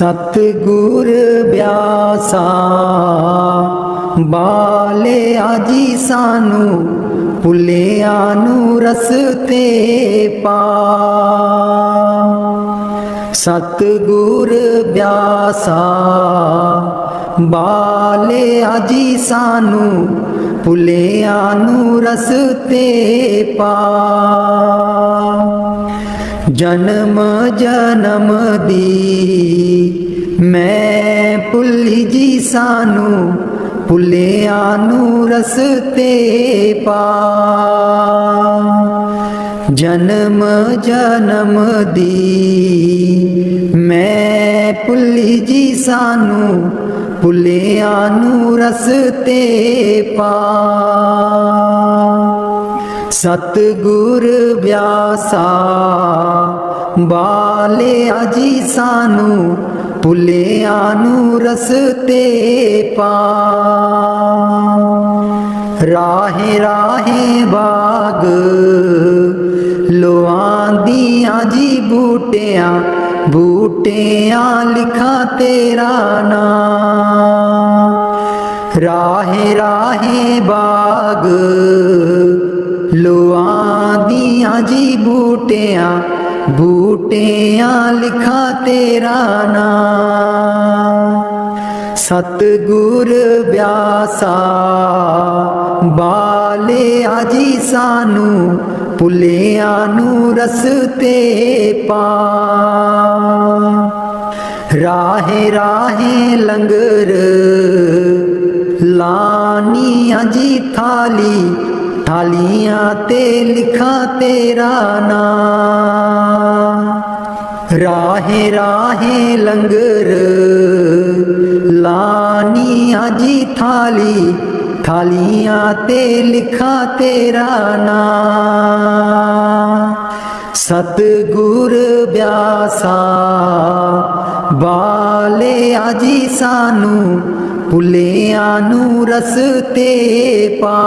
सतगुर ब्यासा बाले आजी सानू भुलिया नू रस्ते पा। सतगुर ब्यासा बाले आजी सानू भुलिया नू रस्ते पा। जन्म जन्म दी मैं भुली जी सानू भुलिया नू रस्ते पा। जन्म जन्म दी मैं भुली जी सानू भुलिया नू रस्ते पा। सतगुर ब्यासा बाले आजी सानू भुलिया नू रस्ते पा। राहे राहे बाग लोआंदियां जी बूटियां बूटियां लिखा तेरा नाम। राहे राहे बाग लोआंदियां जी बूटियां बूटियां लिखा तेरा नाम। सतगुर ब्यासा बाले आजी सानू भुलिया नू रस्ते पा। राहे राहे लंगर लानियां जी थाली थालियां ते लिखा तेरा नाम। राहे राहे लंगर लानियां जी थाली थालियां ते लिखा तेरा नाम। सतगुर ब्यासा बाले आजी सानू भुलिया नू रस्ते पा।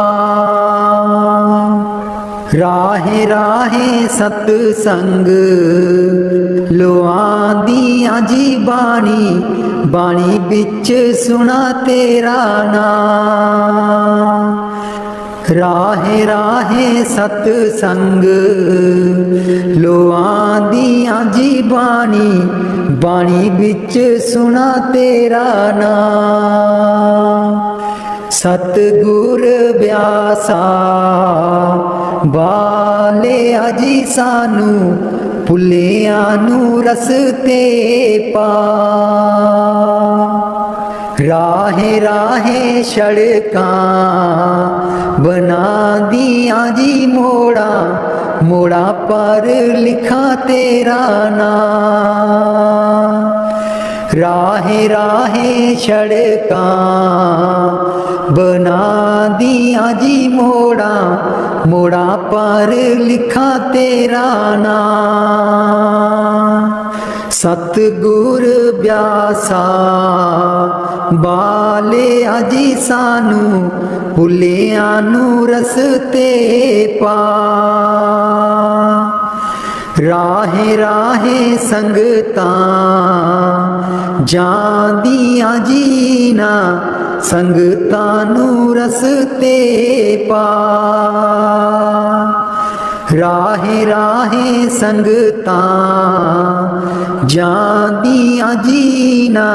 राहे राहे सतसंग लोआंदियां जी बाणी बाणी बिच सुना तेरा नाम। राहे राहे सतसंग लोआंदियां जी बाणी बाणी बिच सुना तेरा नाम। सतगुर ब्यासा बाले आजी सानू भुलिया नू रस्ते पा। राहे राहे सड़कां बना दियां जी मोड़ा मोड़ा पर लिखा तेरा नाम। राहे राहे सड़कां बना दियां जी मोड़ा मोड़ा पर लिखा तेरा नाम। सतगुर ब्यासा बाले आजी सानू भुलिया नू रस्ते पा। राहे राहे संगतां जांदियां जीना संगतां नू रस्ते पा। राहे राहे संगतां जांदियां जीना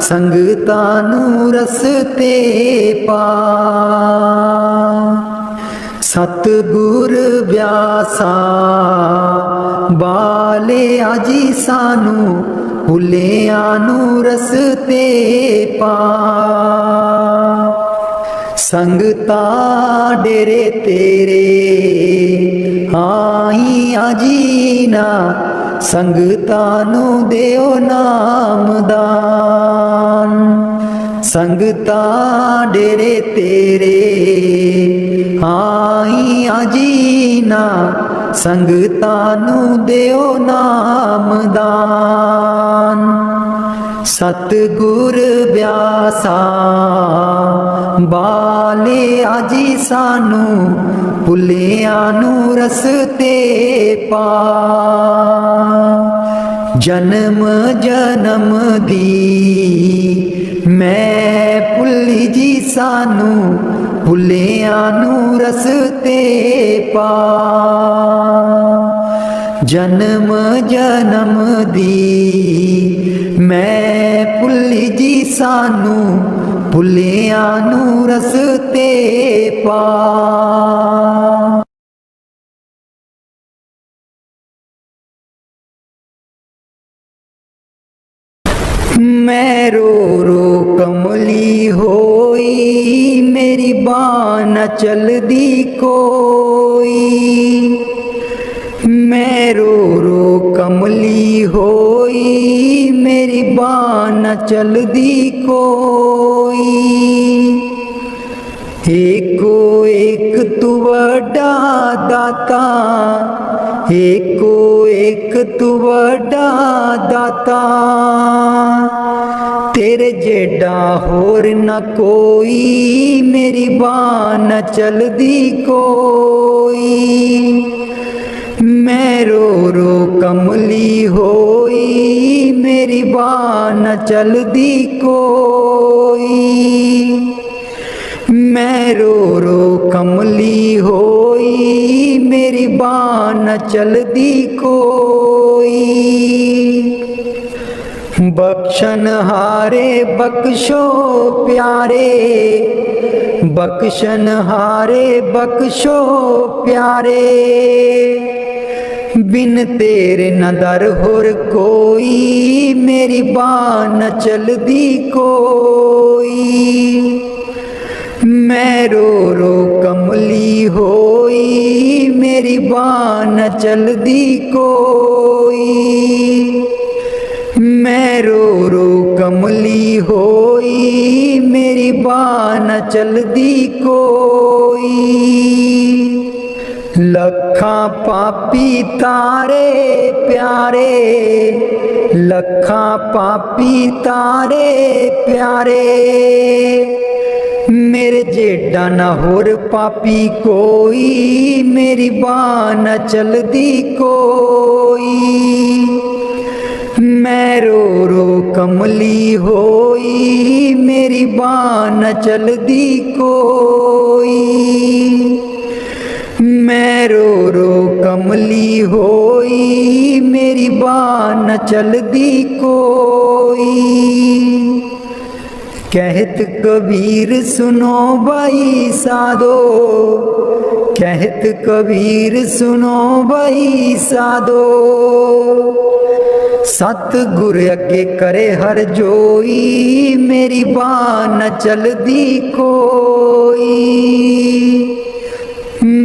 संगतां नू रस्ते पा। सतगुर ब्यासा बाले आजी सानू भुलिया नू रस्ते पा। संगता डेरे तेरे आईयां जीना संगता नू देओ नाम दान। संगता डेरे तेरे आईयां जीना संगता नू देओ नाम दान। सतगुर ब्यासा बाले आजी सानू भुलिया नू रस्ते पा। जन्म जन्म दी मैं भुल्ली जी सानू भुलियां नू रस्ते पा। जन्म जन्म दी मैं भुल्ली जी सानू भुलियां नू रस्ते पा। मैं रो रो कमली होई मेरी बांह न चलदी कोई। मैं रो रो कमली होई मेरी बांह न चलदी कोई। एको एक तू वड्डा दाता एको एक तू वड्डा दाता। तेरे जेडा होर न कोई मेरी बांह न चलदी कोई। मैं रो रो कमली होई मेरी बांह न चलदी कोई। मैं रो रो कमली होई मेरी बांह न चलदी कोई। बख्शन हारे बख्शो प्यारे बख्शन हारे बख्शो प्यारे। बिन तेरे न दर होर कोई मेरी बांह न चलदी कोई। मैं रो रो कमली होई मेरी बांह न चलदी कोई। मैं रो रो कमली होई मेरी बांह न चलदी कोई। लखां पापी तारे प्यारे लखां पापी तारे प्यारे। मेरे जेडा न होर पापी कोई मेरी बांह न चलदी कोई। मैं रो रो कमली होई मेरी बांह न चलदी कोई। मैं रो रो कमली होई मेरी बांह न चलदी कोई। कहत कबीर सुनो भाई साधो कहत कबीर सुनो भाई साधो। सतगुर अगे करे हर जोई मेरी बांह न चलदी कोई।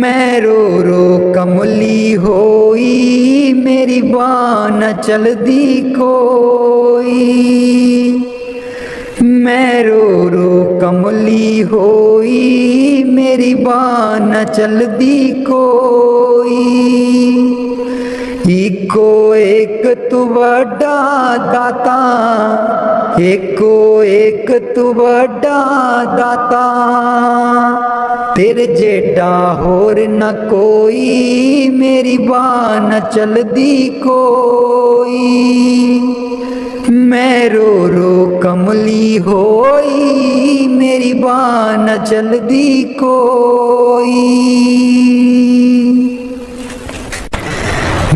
मैं रो रो कमली होई मेरी बांह न चलदी कोई। मैं रो रो कमली होई मेरी बांह न चलदी कोई। इको एक तू वड्डा दाता एको एक तू वड्डा दाता। तेरे जेडा होर न कोई मेरी बांह न चलदी कोई। मैं रो रो कमली होई मेरी बांह न चलदी कोई।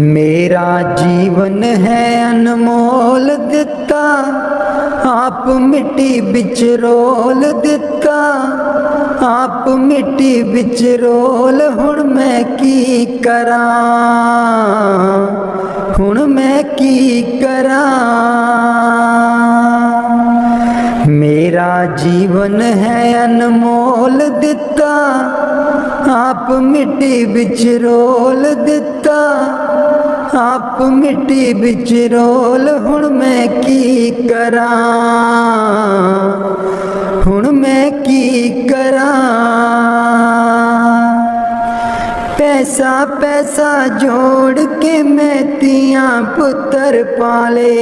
मेरा जीवन है अनमोल दिता आप मिट्टी बिच रोल दिता। आप मिट्टी बिच रोल हुण मैं की करा हुण मैं की करा। मेरा जीवन है अनमोल दिता आप मिट्टी बिच रोल दिता। आप मिट्टी बिच रोल हुण मैं की करा हुण मैं की करा। पैसा पैसा जोड़ के मैं तियां पुत्र पाले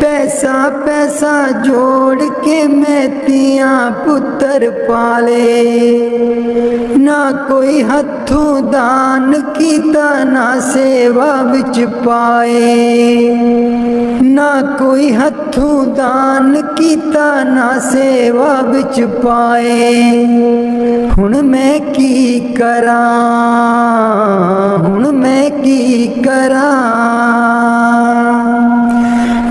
पैसा पैसा पैसा जोड़ के मैं तियां पुत्र पाले, ना कोई हथों दान कीता ना सेवा विच पाए, ना कोई हथों दान कीता ना सेवा विच पाए। हुण मैं की करां, हुण मैं की करां।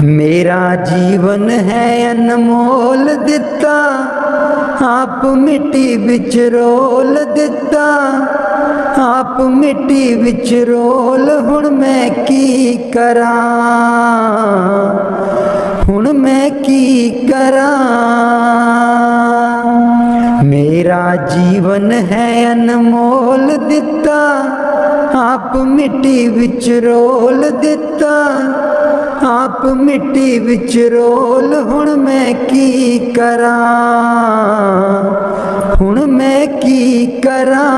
मेरा जीवन है अनमोल दिता, आप मिट्टी विच रोल दिता, आप मिट्टी विच रोल। हुण मैं की करां, हुण मैं की करां। मेरा जीवन है अनमोल दिता, आप मिट्टी विच रोल दिता, आप मिट्टी विच रोल। हुण मैं की करां, हुण मैं की करां।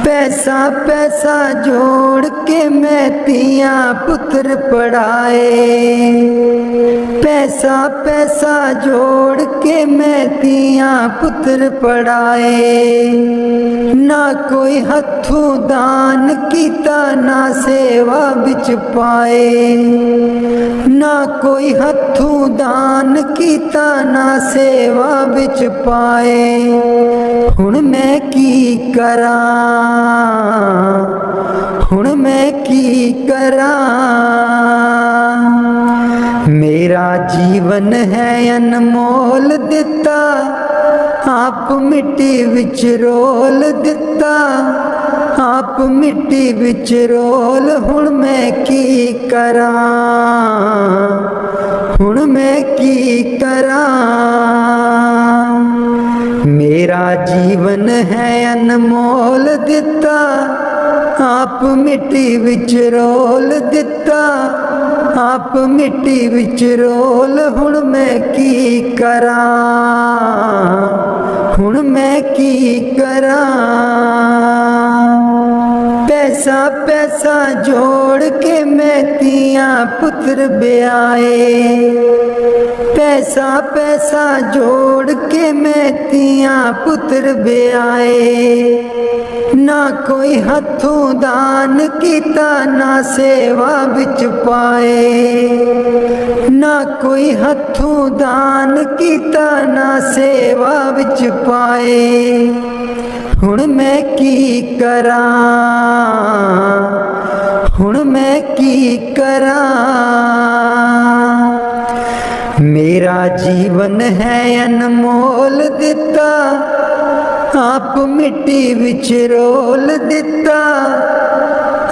पैसा पैसा जोड़ के मैं तियां पुत्र पढ़ाए, पैसा पैसा जोड़ के मैं तियां पुत्र पढ़ाए। ना कोई हथों दान कीता ना सेवा विच पाए, ना कोई हथों दान कीता ना सेवा विच पाए। हुण मैं की करां, हुण मैं की करां। मेरा जीवन है अनमोल दिता, आप मिट्टी विच रोल दिता, आप मिट्टी विच रोल। हुण मैं की करां, हुण मैं की करां। मेरा जीवन है अनमोल दिता, आप मिट्टी विच रोल दिता, आप मिट्टी विच रोल। हुण मैं की करां, हुण मैं की करां। पैसा पैसा जोड़ के मैं तियां पुत्र ब्याए, पैसा पैसा जोड़ के मैं तियां पुत्र ब्याए। ना कोई हथों दान कीता ना सेवा विच पाए, ना कोई हथों दान कीता ना सेवा विच पाए। हुण मैं की करां, हुण मैं की करां। मेरा जीवन है अनमोल दिता, आप मिट्टी विच रोल दिता,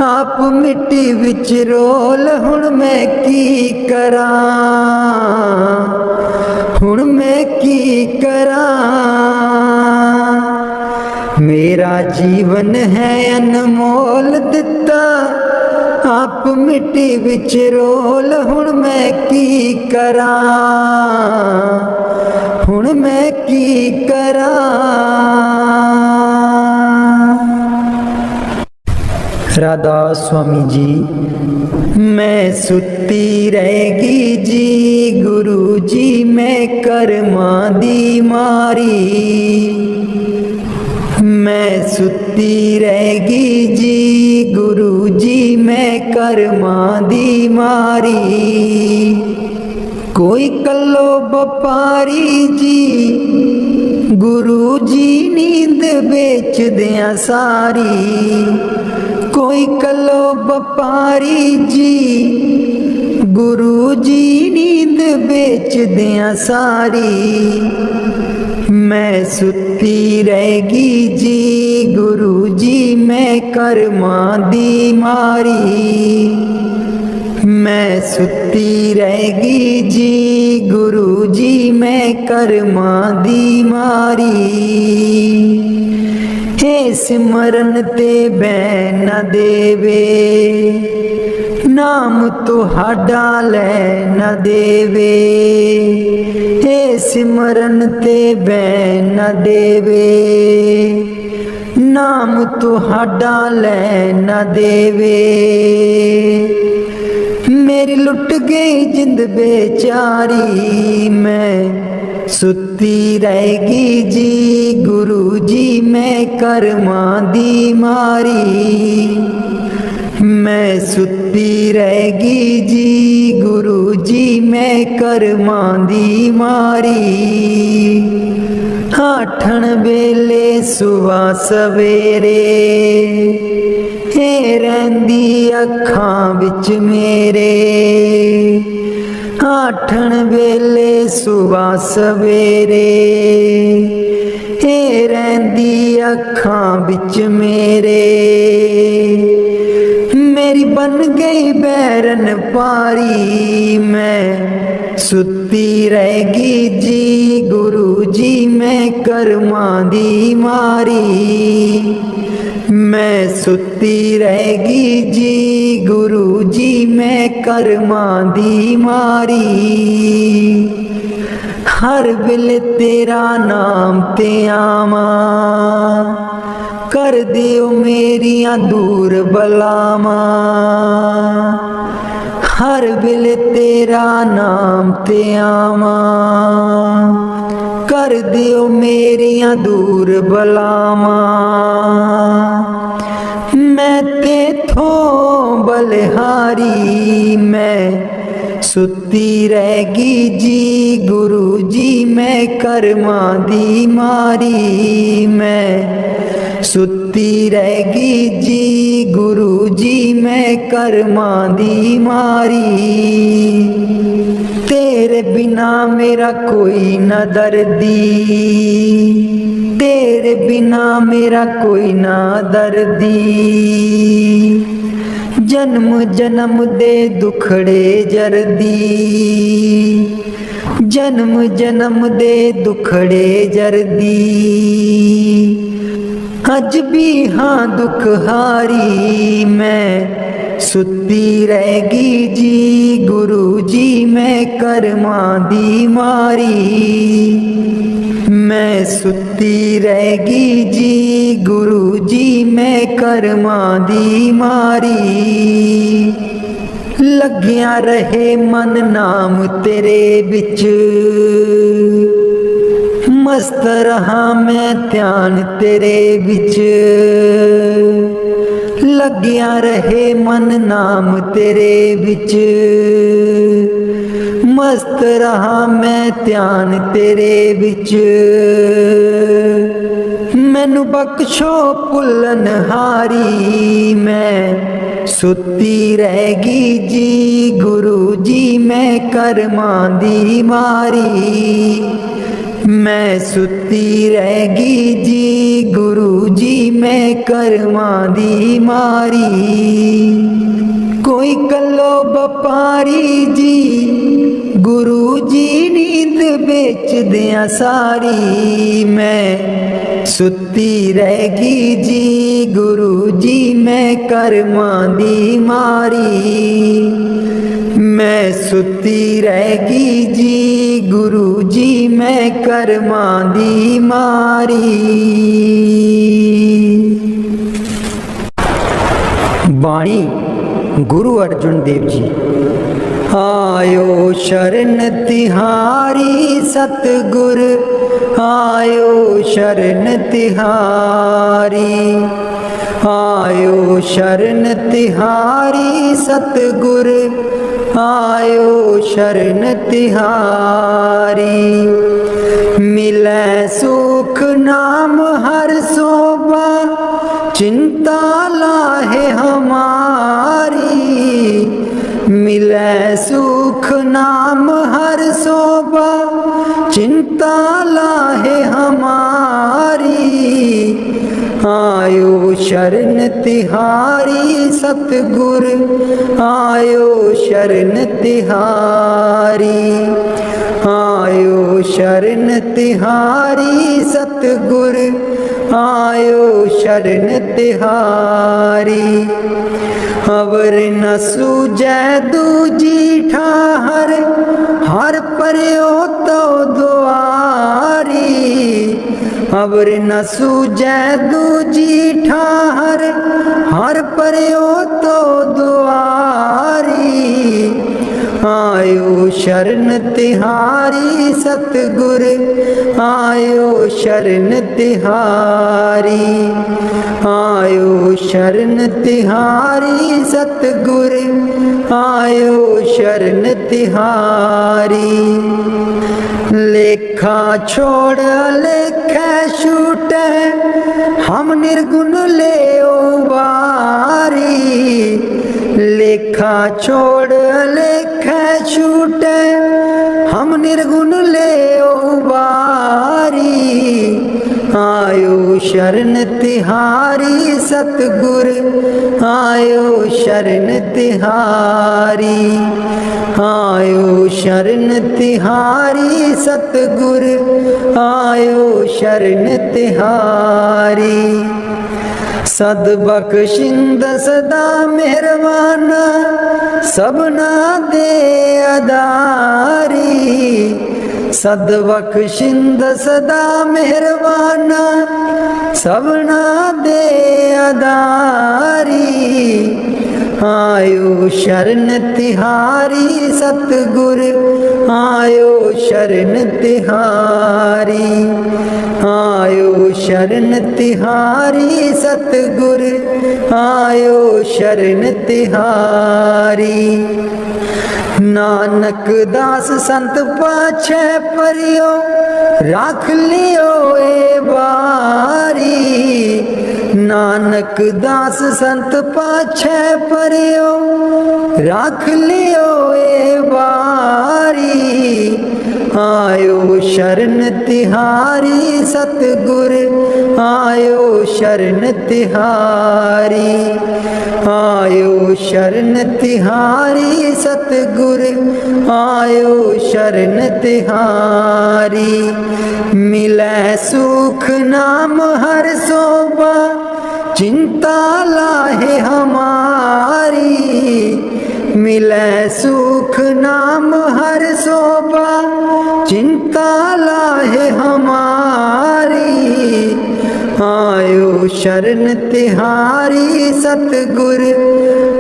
आप मिट्टी विच रोल। हुण मैं की करां, हुण मैं की करां। मेरा जीवन है अनमोल दिता, आप मिट्टी विच रोल। हुण मैं की करां, हुण मैं की करां। राधा स्वामी जी। मैं सुती रहेगी जी गुरु जी, मैं कर्मा दी मारी। मैं सुती रहेगी जी गुरु जी, मैं कर्मा दी मारी। कोई कल्लो व्यापारी जी गुरु जी नींद बेच दिया सारी। कोई कल्लो व्यापारी जी गुरु जी नींद बेच दिया सारी। मैं सुती रहेगी जी गुरु जी, मैं कर्मा दी मारी। मैं सुती रहेगी जी गुरु जी, मैं कर्मा दी मारी। हे सिमरन ते बैन न देवे, नाम तुहाडा लै न देवे। हे सिमरन ते बैन न देवे, नाम तुहाडा लै न देवे। मेरी लुट गई जिंद बेचारी, मैं सुती रहेगी जी गुरु जी मैं कर्मां दी मारी। मैं सुती रहेगी जी गुरु जी मैं कर्मां दी मारी। आठण वेले सुबह सवेरे हे रहिंदी अखां विच मेरे। आठण वेले सुबह सवेरे हे रहिंदी अखां विच मेरे। मेरी बन गई बैरन पारी, मैं सुती रहेगी जी गुरु जी मैं कर्मां दी मारी। मैं सुती रहेगी जी गुरु जी मैं कर्मां दी मारी। हर वेले तेरा नाम ते आवां, कर दियो मेरियां दूर बलावां। हर वेले तेरा नाम ते आवां, कर दियो मेरियां दूर बलावां। मैं तेथों बलिहारी, मैं सुती रहेगी जी गुरु जी मैं कर्मां दी मारी। मैं सुती रहेगी जी गुरु जी मैं कर्मां दी मारी। तेरे बिना मेरा कोई न दर्दी, तेरे बिना मेरा कोई ना दर्दी। जन्म जन्म दे दुखड़े जरदी, जन्म जन्म दे दुखड़े जरदी। अज भी हाँ दुख हारी, मैं सुती रहेगी जी गुरु जी मैं कर्मां दी मारी। मैं सुती रहेगी जी गुरु जी मैं कर्मां दी मारी। लग्या रहे मन नाम तेरे बिच, मस्त रहा मैं ध्यान तेरे बिच। लग्या रहे मन नाम तेरे बिच, मस्त रहा मैं ध्यान तेरे बिच। मैनू बख्शो भुल्लन हारी, मैं सुती रहेगी जी गुरु जी मैं कर्मां दी मारी। मैं सुती रहेगी जी गुरु जी मैं कर्मां दी मारी। कोई कलो बपारी जी गुरु जी नींद बेच दिया सारी। मैं सुती रहेगी जी गुरु जी मैं कर्मां दी मारी। मैं सुती रहेगी जी गुरु जी मैं कर्मां दी मारी। बाणी गुरु अर्जुन देव जी। आयो शरण तिहारी सतगुर, आयो शरण तिहारी। आयो शरण तिहारी सतगुर, आयो शरण तिहारी। मिलै सुख नाम हर सोबा, चिंता लाहे हमारी। मिलै सुख नाम हर सोबा, चिंता लाहे हमारी। आयो शरण तिहारी सतगुर, आयो शरण तिहारी। आयो शरण तिहारी सतगुर, आयो शरण तिहारी। अवर न सूझै दूजी ठाहर, हर पर्यो तो दुआरी। अवर न सूझै दूजी ठाहर, हर पर्यो तो दुआरी। आयो शरण तिहारी सतगुर आयो शरण तिहारी आयो शरण तिहारी सतगुर आयो शरण तिहारी लेखा छोड़ लेखे छूटे हम निर्गुण ले बारी लेखा छोड़ लेखे छूटे हम निर्गुण ले बारी आयो शरण तिहारी सतगुर आयो शरण तिहारी आयो शरण तिहारी सतगुर आयो शरण तिहारी सद बख्शिंद सदा मेहरबाना सबना दे अदारी सद बख्शिंद सदा मेहरबाना सबना दे अदारी आयो शरण तिहारी सतगुर आयो शरण तिहारी आयो शरण तिहारी सतगुर आयो शरण तिहारी नानक दास संत पाछे परियो राख लियो ए बारी नानक दास संत पाछे परियो राख लियो ए बारी आयो शरण तिहारी सतगुर आयो शरण तिहारी आयो शरण तिहारी सतगुर आयो शरण तिहारी मिलै सुख नाम हर शोभा चिंता लाहे हमारी मिलै सुख नाम हर शोभा चिंता लाहे हमारी आयो शरण तिहारी सतगुर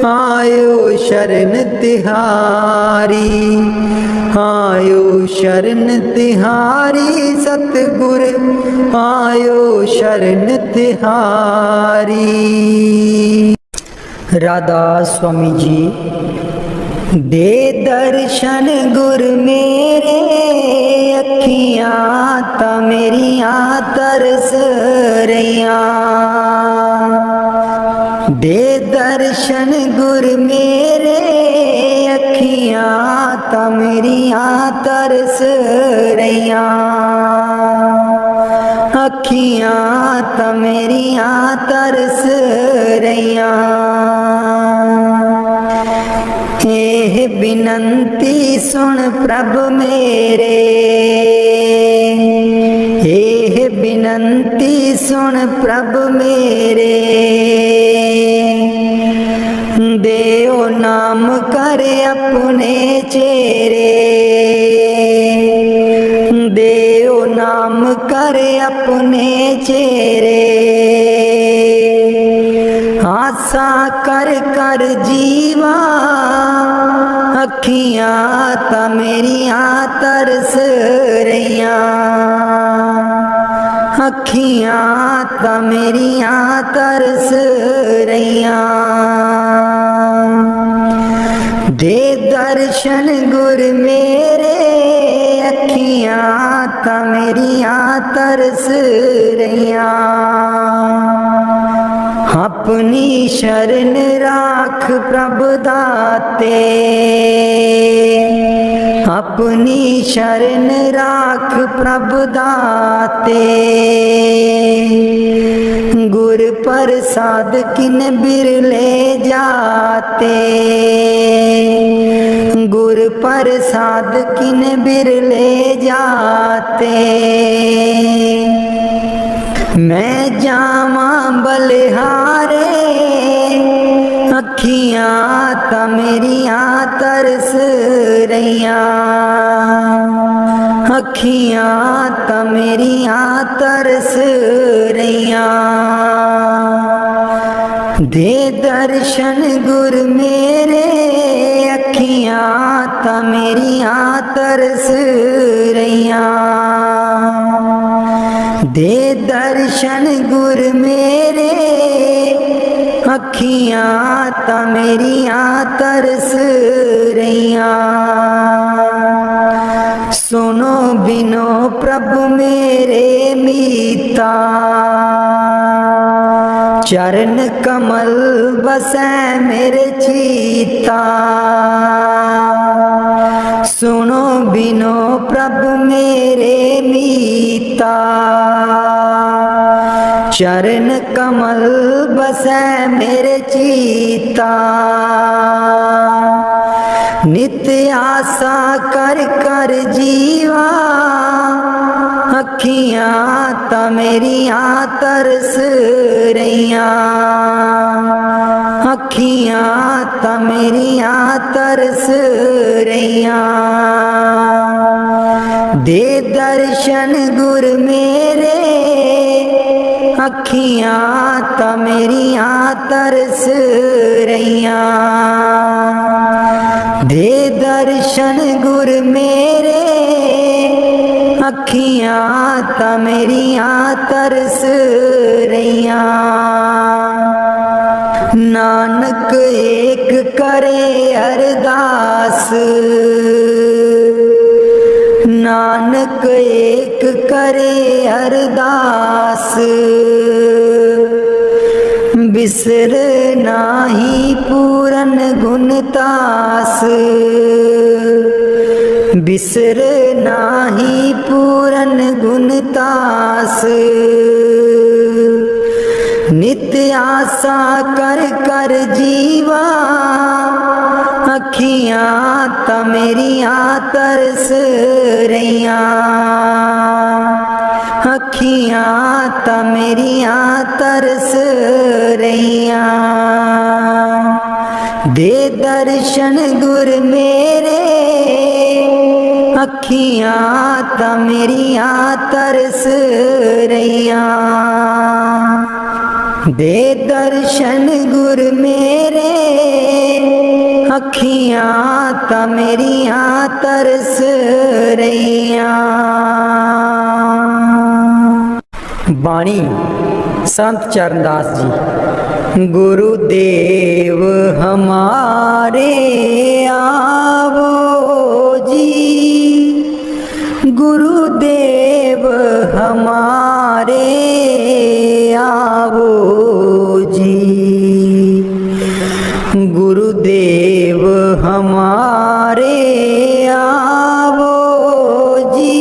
आयो शरण तिहारी आयो शरण तिहारी सतगुर आयो शरण तिहारी। राधा स्वामी जी दे दर्शन गुर मेरे अखियां ता मेरियां तरस रहियां दे दर्शन गुर मेरे अखियां ता मेरियां तरस रहियां अखियां ता मेरियां तरस रहियां एह बिनंती सुन प्रभ मेरे एह बिनंती सुन प्रभ मेरे देओ नाम करे अपने चेरे देओ नाम करे अपने चेरे आशा कर कर जीवा अखियां ता मेरियां तरस रहियां अखियां ता मेरियां तरस रहियां दे दर्शन गुर मेरे अखियां ता मेरियां तरस रहियां अपनी शरण राख प्रभ दाते अपनी शरण राख प्रभ दाते गुर प्रसाद किन बिरले जाते गुर प्रसाद किन बिरले जाते मैं जावा बलिहारे अखियां ता मेरियां तरस रहियां अखियां ता मेरियां तरस रहियां दे दर्शन गुर मेरे अखियां ता मेरियां तरस रहियां। दे दर्शन गुर मेरे अखियां ता मेरियां तरस रहियां। सुनो बिनो प्रभु मेरे मीता, चरण कमल बसै मेरे चीता। सुनो बिनो प्रभु मेरे मीता, चरण कमल बसै मेरे चीता। नित्य आशा कर कर जीवा, अखियां ता मेरियां तरस रहियां। अखियां ता मेरियां तरस रहियां। दे दर्शन गुर मेरे अखियां ता मेरियां तरस रहियां। दे दर्शन गुर मेरे अखियां ता मेरियां तरस रहियां। नानक एक करे अरदास, नानक एक करे अरदास। बिसर नाही पूरन गुणतास, बिसर नाही पूरन गुणतास। नित्य आशा कर कर जीवा, अखियां ता मेरियां तरस रहियां। अखियां ता मेरियां तरस रहियां। दे दर्शन गुर मेरे अखियां ता मेरियां तरस रहियां। दे दर्शन गुर मेरे अखियां ता मेरियां तरस रहियां। बाणी संत चरणदास जी। गुरुदेव हमारे आवो जी, गुरुदेव हमारे आवो जी। गुरुदेव हमारे आवो जी,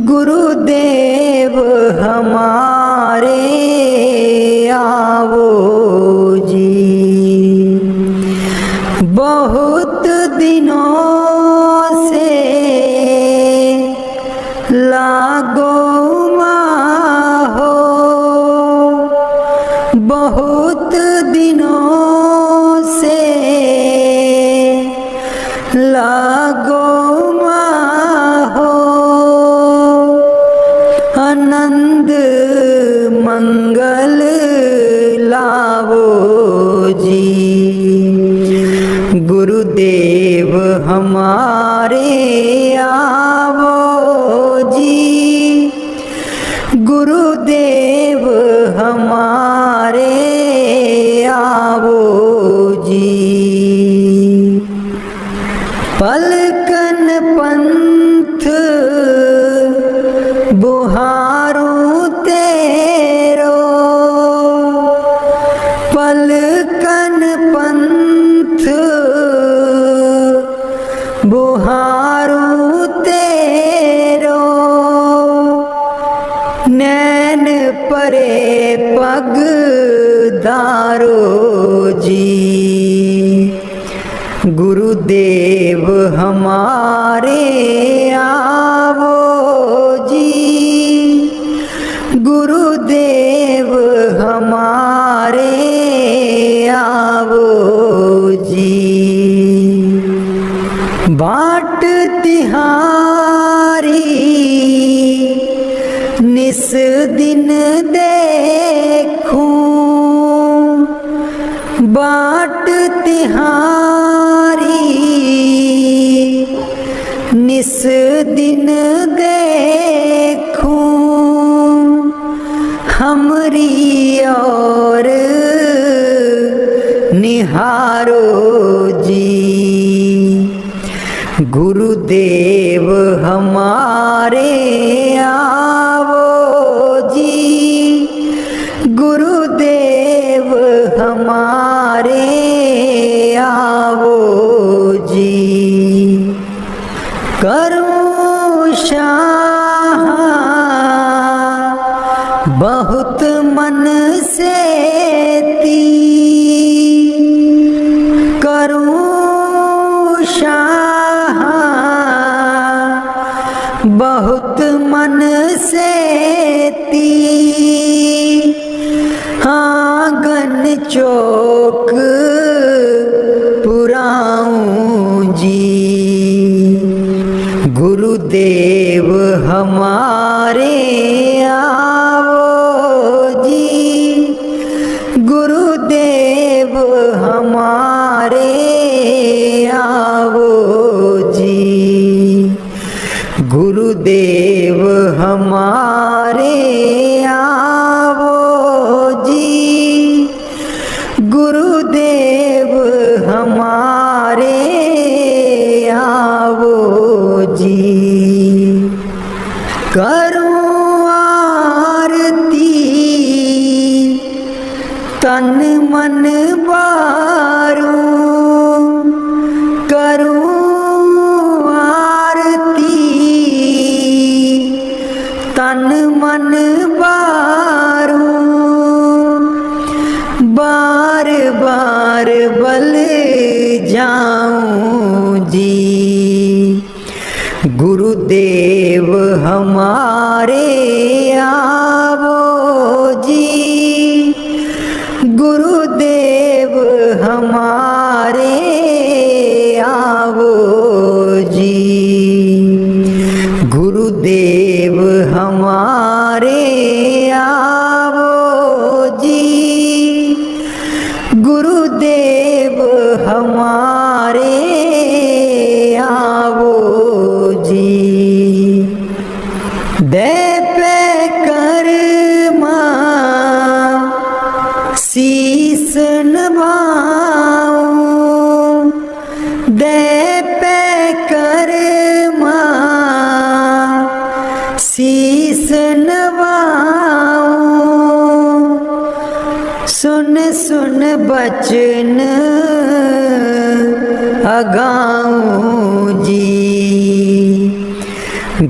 गुरुदेव हमारे आवो जी। बहुत दिनों से लागो माहो, बहुत दिनों से लागो माहो। आनंद मंगल लावो जी। गुरुदेव हमारे आवो जी, गुरुदेव हमारे आवो जी। पलकन पंथ बुहारूं तेरो, पलकन पंथ बुहारूं तेरो। नैन परे पग दारो जी। गुरुदेव हमारे आवो जी, गुरुदेव हमारे आवो जी। बाट तिहारी निस दिन देखूं, बाट तिहारी दिन देखूं हमरी और निहारो जी। गुरुदेव हमारे आवो जी, गुरुदेव हमारे आवो जी। करूं शाह बहुत मन से ती, करूं शाह बहुत मन से ती। आंगन चौक पुराऊं जी। गुरुदेव हमारे आवो जी, गुरुदेव हमारे आवो जी। गुरुदेव हमारे आवो जी, गुरुदेव हमारे आवो जी। करूं आरती तन मन बारूं, करूं आरती तन मन बारूं। बार बार बल जाऊं जी। गुरुदेव हमारे आवो जी, गुरुदेव हमारे आवो जी। गुरुदेव हमारे आवो जी, गुरुदेव हमारे आवो जी। दे पे कर्मा शीस नभाऊं, दे पे कर्मा शीस नभाऊं। सुन सुन बचन अगाऊं जी।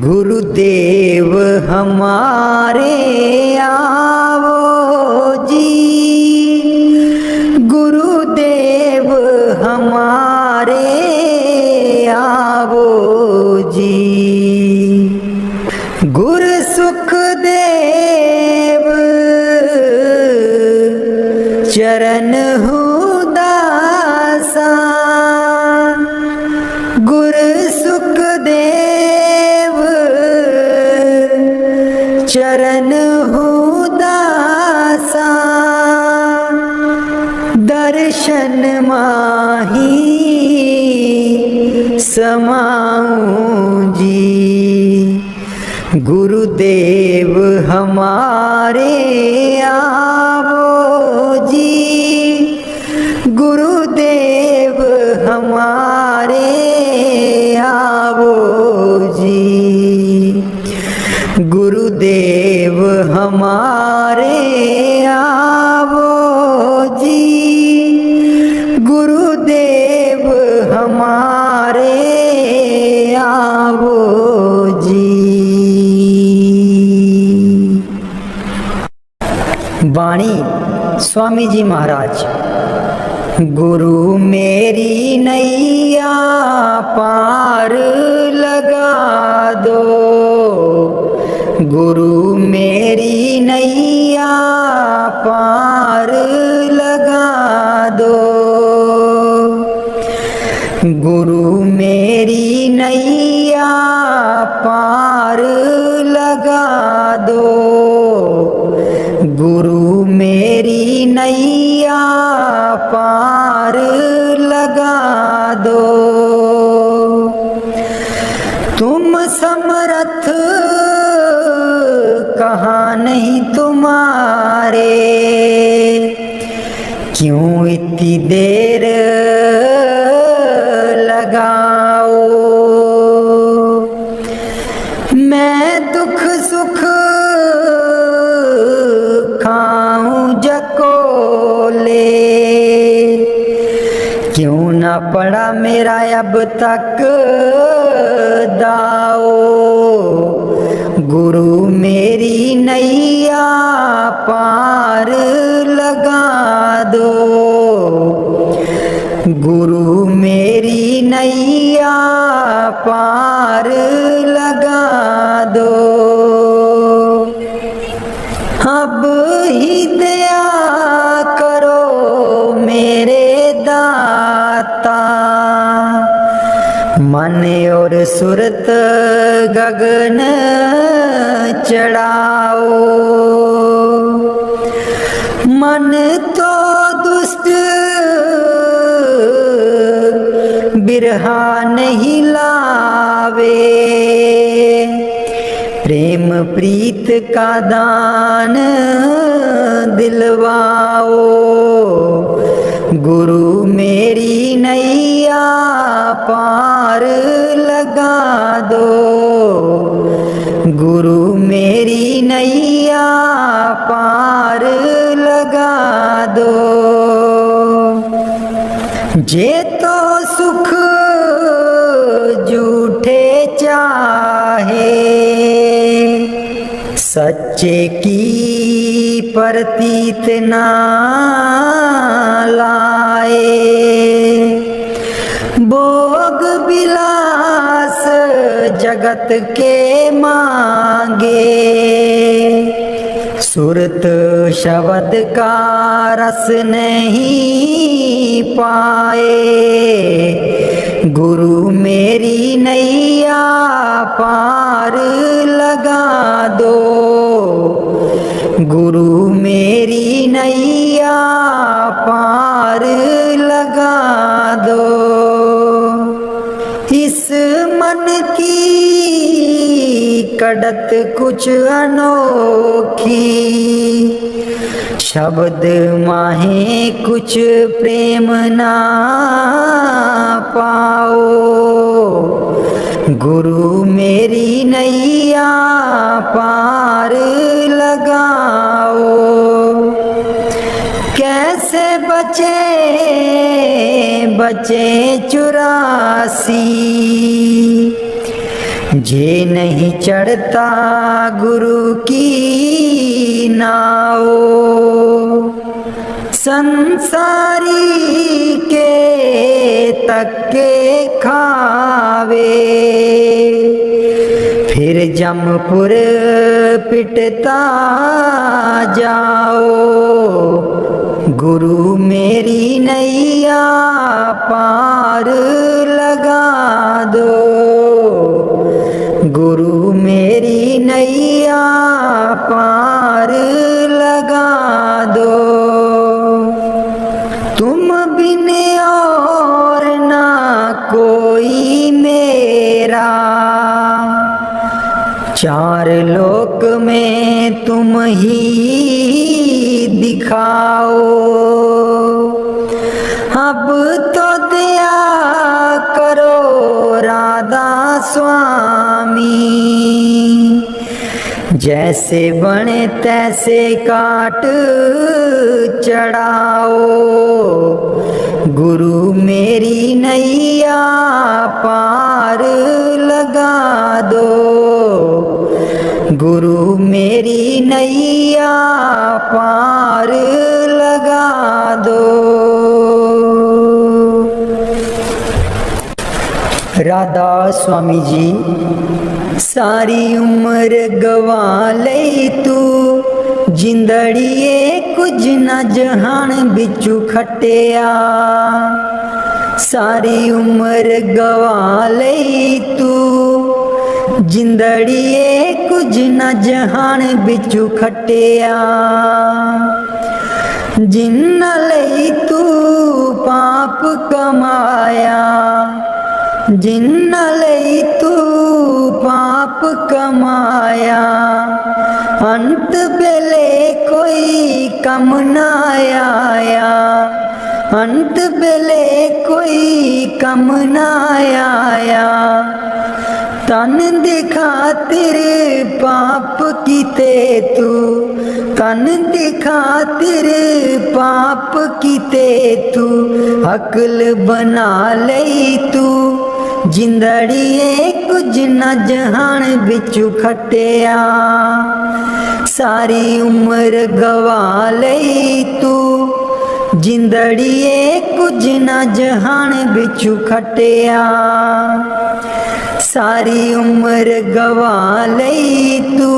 गुरुदेव हमारे आवो जी, गुरुदेव हमारे आवो जी। गुरु सुखदेव चरण दासा, गुरु सुखदेव चरण दासा। दर्शन माही समाऊं जी। गुरुदेव हमारे आवो जी, गुरुदेव हमारे आवो जी। गुरुदेव हमारे आवो जी, गुरुदेव हमारे आवो जी। वाणी स्वामी जी महाराज। गुरु मेरी नैया पार लगा दो, गुरु मेरी नैया पार लगा दो। गुरु मेरी नैया पार लगा दो, गुरु मेरी नैया पार लगा दो। तुम समर्थ कहाँ नहीं तुम्हारे, क्यों इतनी देर लगाओ। मैं दुख सुख खाऊं जकोले, क्यों ना पड़ा मेरा अब तक दाओ। गुरु मेरी नैया पार लगा दो, गुरु मेरी नैया पार लगा दो। अब ही दया करो मेरे दाता, मन और सुरत गगन चढ़ाओ। मन तो दुष्ट बिरहा नहीं लावे, प्रेम प्रीत का दान दिलवाओ। गुरु मेरी नैया पार लगा दो, गुरु मेरी नैया पार लगा दो। जे तो सुख झूठे चाहे, सच्चे की प्रतीत ना लाए। भोग विलास जगत के मांगे, सुरत शब्द का रस नहीं पाए। गुरु मेरी नैया पार लगा दो, गुरु मेरी नैया पार लगा दो। इस मन की कड़त कुछ अनोखी, शब्द माहे कुछ प्रेम ना पाओ। गुरु मेरी नैया पार लगाओ। कैसे बचे बचे 84, जे नहीं चढ़ता गुरु की नाव। संसारी के तक्के खावे, फिर जमपुर पिटता जाओ। गुरु मेरी नैया पार लगा दो, गुरु मेरी नैया पार लगा दो। तुम बिन और ना कोई मेरा, चार लोक में तुम ही दिखाओ। अब तो दया करो राधा स्वामी, जैसे बने तैसे काट चढ़ाओ। गुरु मेरी नैया पार लगा दो, गुरु मेरी नैया पार लगा दो। राधा स्वामी जी सारी उम्र गवा ले तू, जिंदड़िए कुछ न जहान बिचू खटिया। सारी उम्र गवा ले तू, जिंदड़िए कुछ न जहान बिचू खटिया। जिन लई तू पाप कमाया, जिन्ना लई तू पाप कमाया, अंत बेले कोई कम ना आया, अंत बेले कोई कम ना आया। तन दी खातिर पाप कीते तू, तन दी खातिर पाप कीते तू, अकल बना लई तू जिंदड़िए कुछ न जहान बिचू खटिया। सारी उम्र गवा लई तू जिंदड़िए कुछ न जहान बिचू खटिया। सारी उम्र गवा लई तू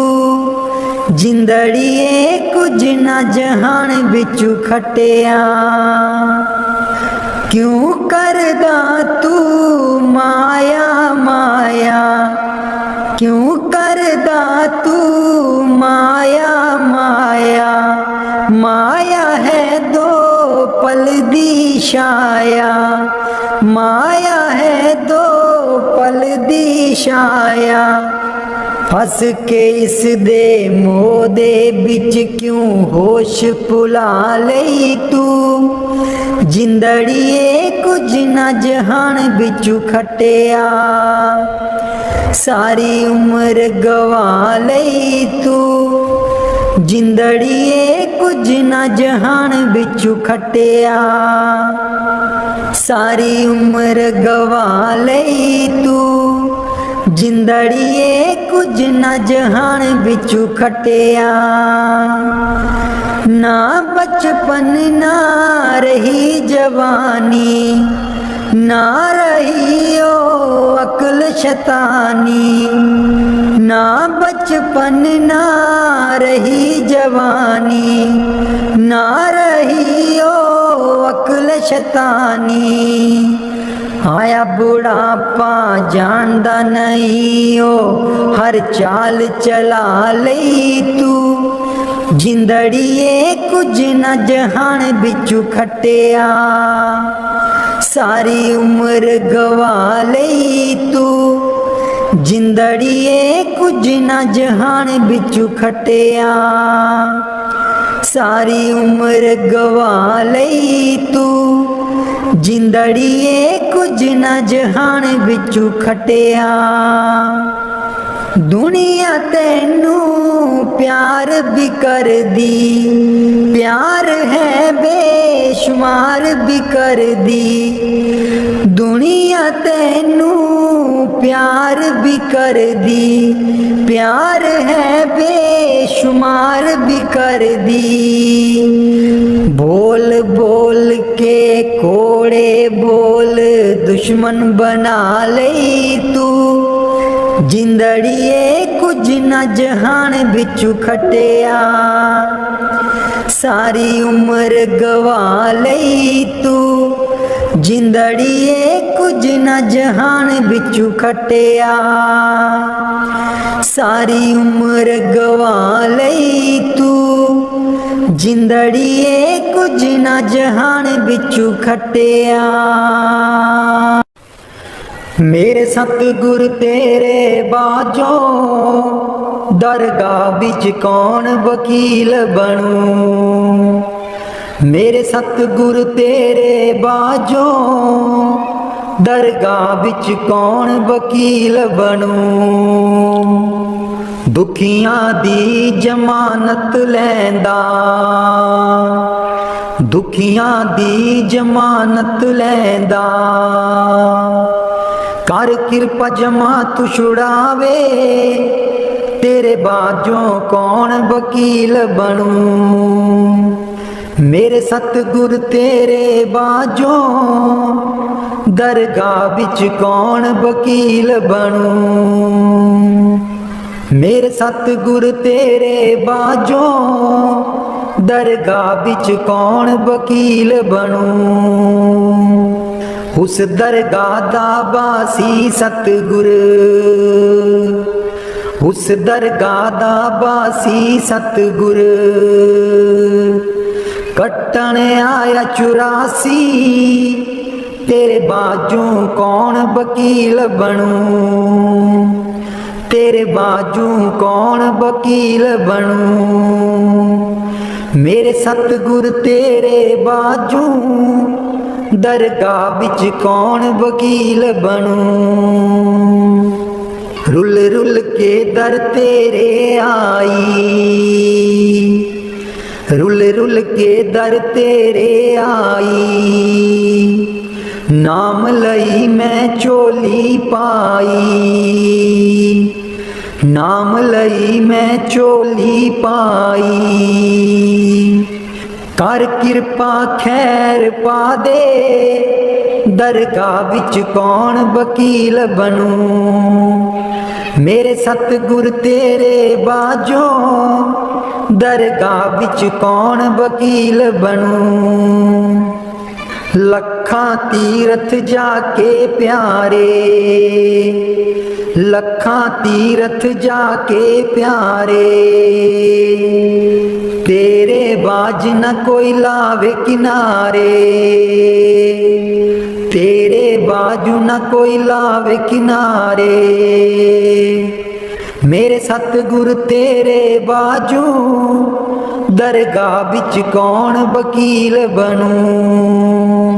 जिंदड़िए कुछ न जहान बिचू खटिया। क्यों करदा तू माया माया, क्यों करदा तू माया माया। माया है दो पल दी छाया, माया है दो पल दी छाया। फस के इस दे मोह दे बिच क्यों होश भुला लई तू जिंदड़िए कुछ न जहान बिचू खटिया। सारी उम्र गवा लई तू जिंदड़िए कुछ न जहान बिचू खटिया। सारी उम्र गवा लई तू जिंदड़िए कुछ न जहान बिचू खटिया। ना बचपन ना रही जवानी, ना रही ओ अकल शैतानी। ना बचपन ना रही जवानी, ना रही ओ अकल शैतानी। आया बुढ़ापा जानदा नहीं ओ हर चाल चला लई तू जिंदड़िए कुछ न जहान बिचू खटिया। सारी उम्र गवा लई तू जिंदड़िए कुछ न जहान बिचू खटिया। सारी उम्र गवा लई तू जिंदड़िए कुछ न जहान बिचू खटिया। दुनिया तैनू प्यार भी कर दी, प्यार है बेशुमार भी कर दी। दुनिया तैनू प्यार भी कर दी, प्यार है बेशुमार भी कर दी। बोल बोल के कोड़े बोल दुश्मन बना लई तू जिंदड़िए कुछ न जहान बिचू खटिया। सारी उम्र गवा लई तू जिंदड़िए कुछ न जहान बिचू खटिया। सारी उम्र गवा लई तू जिंदड़िए कुछ न जहान बिचू खटिया। मेरे सतगुर तेरे बाजो दरगाह बिच कौन वकील बनूं। मेरे सतगुर तेरे बाजो दरगाह बिच कौन वकील बनूं। दुखियां दी जमानत लैंदा, दुखियां दी जमानत लैंदा। कर किरपा जमा तू छुड़ावे तेरे बाजों कौन वकील बनूं। मेरे सतगुर तेरे बाजों दरगाह बिच कौन वकील बनूं। मेरे सतगुर तेरे बाजों दरगाह बिच कौन वकील बनूं। उस दरगाह दा बासी सतगुर, उस दरगाह दा बासी सतगुर कट्टन आया 84 तेरे बाजू कौन वकील बनूं, तेरे बाजू कौन वकील बनूं। मेरे सतगुर तेरे बाजू दरगाह बिच कौन वकील बनूं। रुल रुल के दर तेरे आई, रुल रुल के दर तेरे आई। नाम लई मैं चोली पाई, नाम लई मैं चोली पाई। कर किरपा खैर पा दे, दरगाह बिच कौन वकील बनूं। मेरे सतगुर तेरे बाजों दरगाह बिच कौन वकील बनूं। लखां तीरथ जाके प्यारे, लखां तीरथ जाके प्यारे। तेरे बाज न कोई लावे किनारे, तेरे बाजू न कोई लावे किनारे। मेरे सतगुर तेरे बाजू दरगाह बिच कौन वकील बनूं।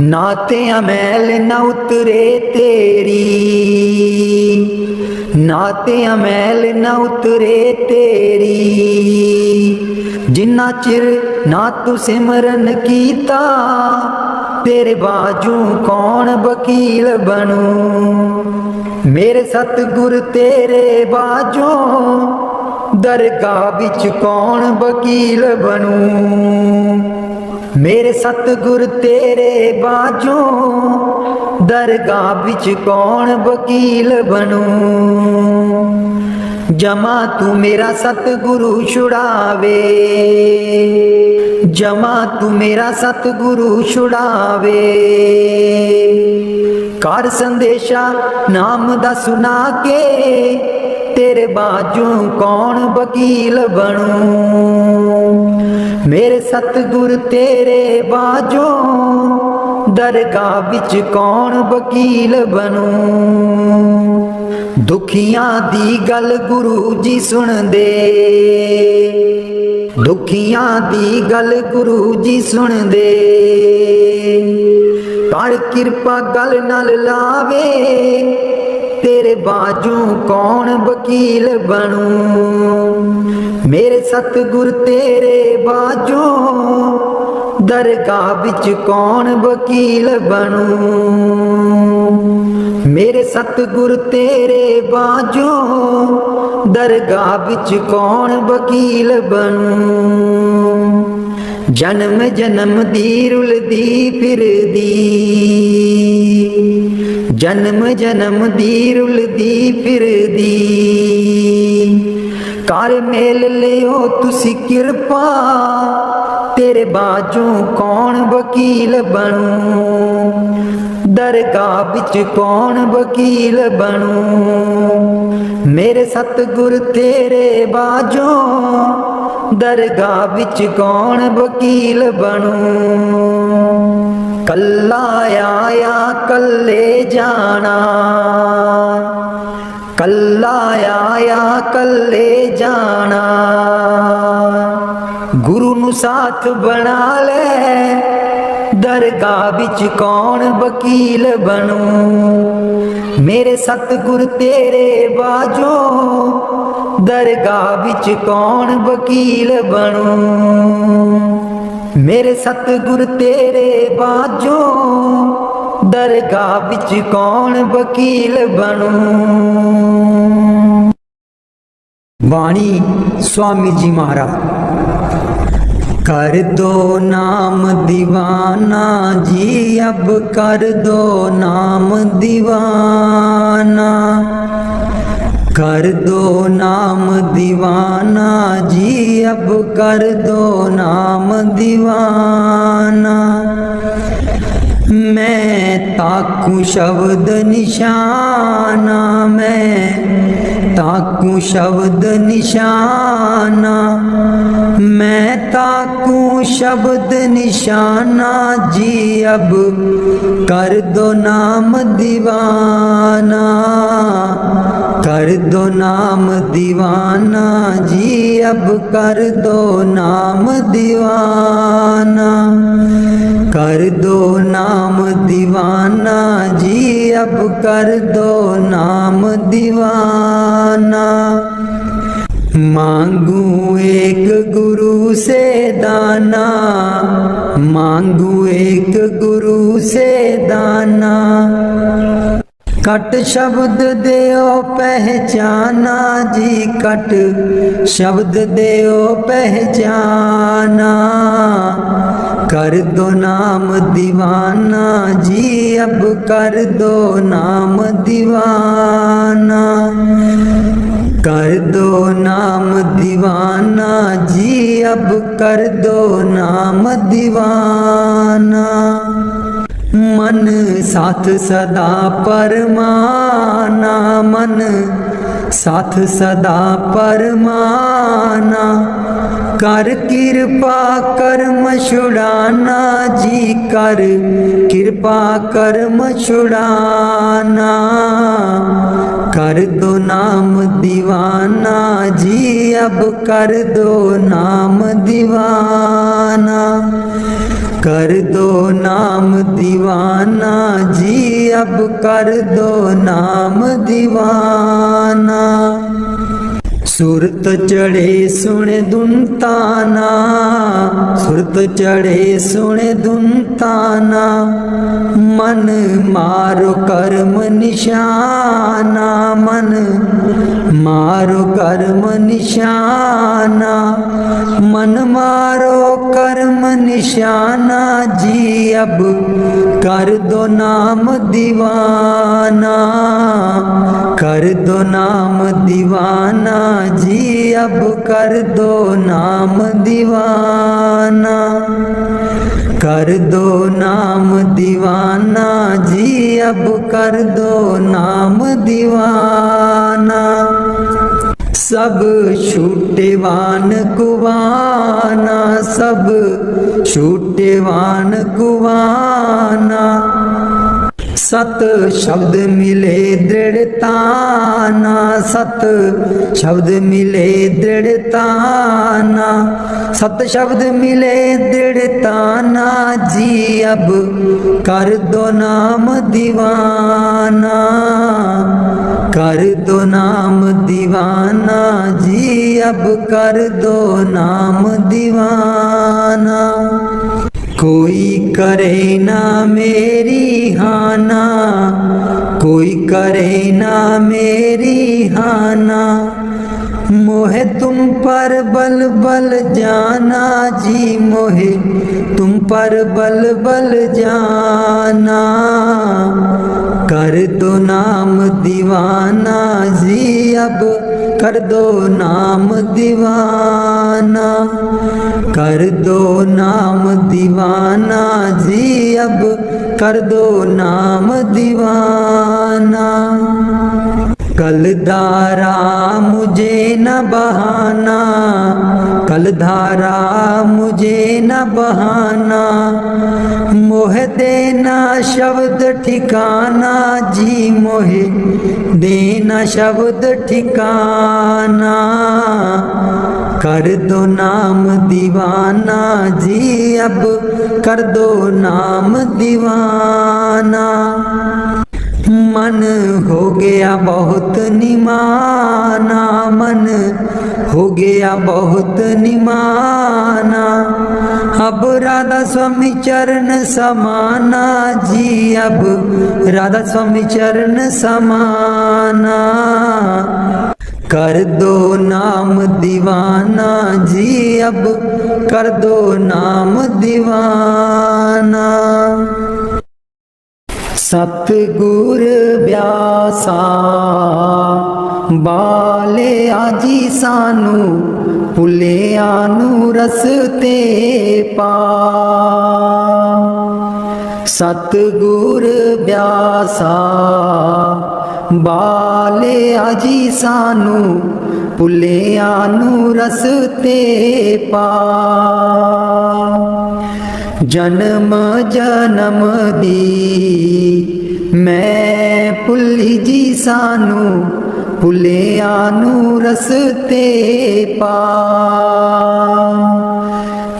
नाते अमैल न उतरे तेरी, नाते अमैल न उतरे तेरी। जिन्ना चिर ना तू सिमरन कीता, तेरे बाजू कौन वकील बनूं। मेरे सतगुर तेरे बाजू दरगाह बिच कौन वकील बनूं। मेरे सतगुर तेरे बाजू दरगाह बिच कौन वकील बनूं। जमा तू मेरा सतगुरु छुड़ावे, जमा तू मेरा सतगुरु छुड़ावे। कर संदेशा नाम दा सुना के, तेरे बाजू कौन वकील बनूं। मेरे सतगुर तेरे बाजू दरगाह बिच कौन वकील बनूं। दुखियां दी गल गुरु जी सुन दे, दुखियां दी गल गुरु जी सुन दे। कर किरपा गल नाल लावे, तेरे बाजू कौन वकील बनूं। मेरे सतगुर तेरे बाजू दरगाह बिच कौन वकील बनूं। मेरे सतगुर तेरे बाजू दरगाह बिच कौन वकील बनूं। जन्म जन्म दी रुलदी फिरदी, जन्म जन्म दी रुलदी फिरदी। कर मेल लियो तुसी किरपा, तेरे बाजू कौन वकील बनूं। दरगाह बिच कौन वकील बनूं। मेरे सतगुर तेरे बाजू दरगाह बिच कौन वकील बनूं। कल्ला आया कल्ले जाना, कल्ला आया कल्ले जाना। गुरु नू साथ बना ले, दरगाह बिच कौन वकील बनूं। मेरे सतगुर तेरे बाजू दरगाह बिच कौन वकील बनूं। मेरे सतगुर तेरे बाजू दरगाह बिच कौन वकील बनूं। बाणी स्वामी जी महाराज। कर दो नाम दीवाना जी, अब कर दो नाम दीवाना। कर दो नाम दीवाना जी, अब कर दो नाम दीवाना। मैं ताकू शब्द निशाना, मैं ताकू शब्द निशाना, मैं ताकू शब्द निशाना जी अब कर दो नाम दीवाना, कर दो नाम दीवाना जी अब कर दो नाम दीवाना, कर दो नाम दीवाना जी अब कर दो नाम दीवाना। मांगू एक गुरु से दाना, मांगू एक गुरु से दाना, कट शब्द देओ पहचाना जी कट शब्द देओ पहचाना, कर दो नाम दीवाना जी अब कर दो नाम दीवाना, कर दो नाम दीवाना जी अब कर दो नाम दीवाना। मन साथ सदा परमाना, मन साथ सदा परमाना, कर कृपा कर्म छुड़ाना जी कर कृपा कर्म छुड़ाना, कर दो नाम दीवाना जी अब कर दो नाम दीवाना, कर दो नाम दीवाना जी अब कर दो नाम दीवाना। सुरत चढ़े सुने दुनताना, सुरत चढ़े सुने दुनताना, मन मारो कर्म निशाना, मन मारो कर्म निशाना, मन मारो कर्म निशाना जी अब कर दो नाम दीवाना, कर दो नाम दीवाना जी अब कर दो नाम दीवाना, कर दो नाम दीवाना जी अब कर दो नाम दीवाना। सब छूटेवान कुवाना, सब छूटेवान कुवाना, सत शब्द मिले दृढ़ताना, सत शब्द मिले दृढ़ताना, सत शब्द मिले दृढ़ताना जी अब कर दो नाम दीवाना, कर दो नाम दीवाना जी अब कर दो नाम दीवाना। कोई करे ना मेरी हाना, कोई करे ना मेरी हाना, मोहे तुम पर बल बल जाना जी मोहे तुम पर बल बल जाना, कर दो नाम दीवाना जी अब कर दो नाम दीवाना, कर दो नाम दीवाना जी अब कर दो नाम दीवाना। कलधारा मुझे न बहाना, कलधारा मुझे न बहाना, मोह देना शब्द ठिकाना जी मोहे देना शब्द ठिकाना, कर दो नाम दीवाना जी अब कर दो नाम दीवाना। मन हो गया बहुत निमाना, मन हो गया बहुत निमाना, अब राधा स्वामी चरण समाना जी अब राधा स्वामी चरण समाना, कर दो नाम दीवाना जी अब कर दो नाम दीवाना। सतगुर ब्यासा बाले आजी सानू भुलिया नू रस्ते पा, सतगुर ब्यासा ਬਾਲਿਆ ਜੀ ਸਾਨੂੰ ਭੁੱਲਿਆਂ ਨੂੰ ਰਸਤੇ ਪਾ। ਜਨਮ ਜਨਮ ਦੀ ਮੈਂ ਭੁੱਲੀ ਜੀ ਸਾਨੂੰ ਭੁੱਲਿਆਂ ਨੂੰ ਰਸਤੇ ਪਾ।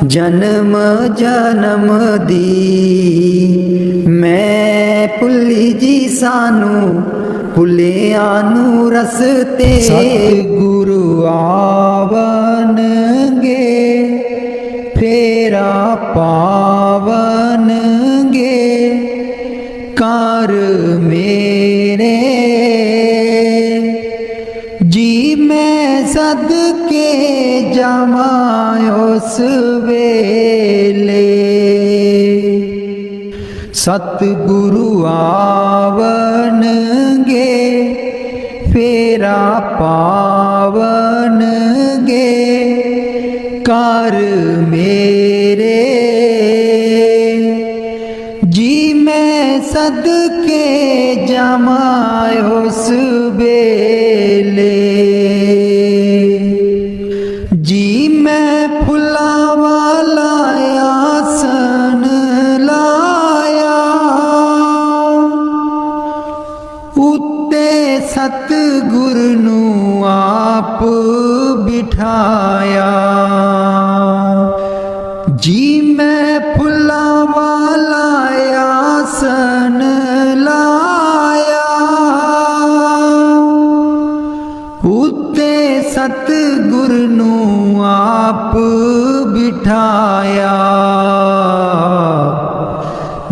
ਜਨਮ ਜਨਮ ਦੀ ਮੈਂ ਭੁੱਲੀ ਜੀ ਸਾਨੂੰ ਭੁੱਲਿਆਂ ਨੂੰ ਰਸਤੇ। ਸਤਿਗੁਰੂ ਆਵਣਗੇ ਫੇਰਾ ਪਾਵਣਗੇ ਕਰ ਮੇਰੇ ਜੀ ਮੈਂ ਸਦਕੇ ਜਾਵਾਂ ਉਸ ਵੇਲੇ। ਸਤਿਗੁਰੂ ਆਵਣਗੇ ਫੇਰਾ ਪਾਵਣਗੇ ਕਰ ਮੇਰੇ ਜੀ ਮੈਂ ਸਦਕੇ ਜਾਵਾਂ ਉਸ ਵੇਲੇ। ਜੀ ਮੈਂ ਫੁੱਲਾਂ ਵਾਲਾ ਆਸਣ ਲਾਇਆ ਉੱਤੇ ਸਤਿਗੁਰ ਨੂੰ ਆਪ ਬਿਠਾਇਆ। ਜੀ ਮੈਂ ਫੁੱਲਾਂ ਵਾਲਾ ਆਸਣ ਲਾਇਆ ਉੱਤੇ ਸਤਿਗੁਰ ਨੂੰ ਆਪ ਬਿਠਾਇਆ।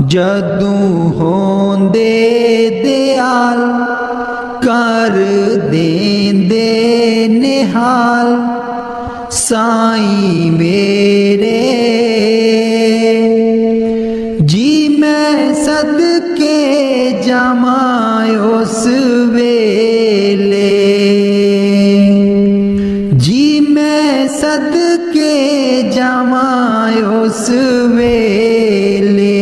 ਜਦੋਂ ਹੋਂਦੇ ਦਿਆਲ ਕਰ ਦੇਂਦੇ ਨਿਹਾਲ ਸਾਈਂ ਮੇਰੇ ਜੀ ਮੈਂ ਸਦਕੇ ਜਾਵਾਂ ਉਸ ਵੇਲੇ। ਜੀ ਮੈਂ ਸਦਕੇ ਜਾਵਾਂ ਉਸ ਵੇਲੇ।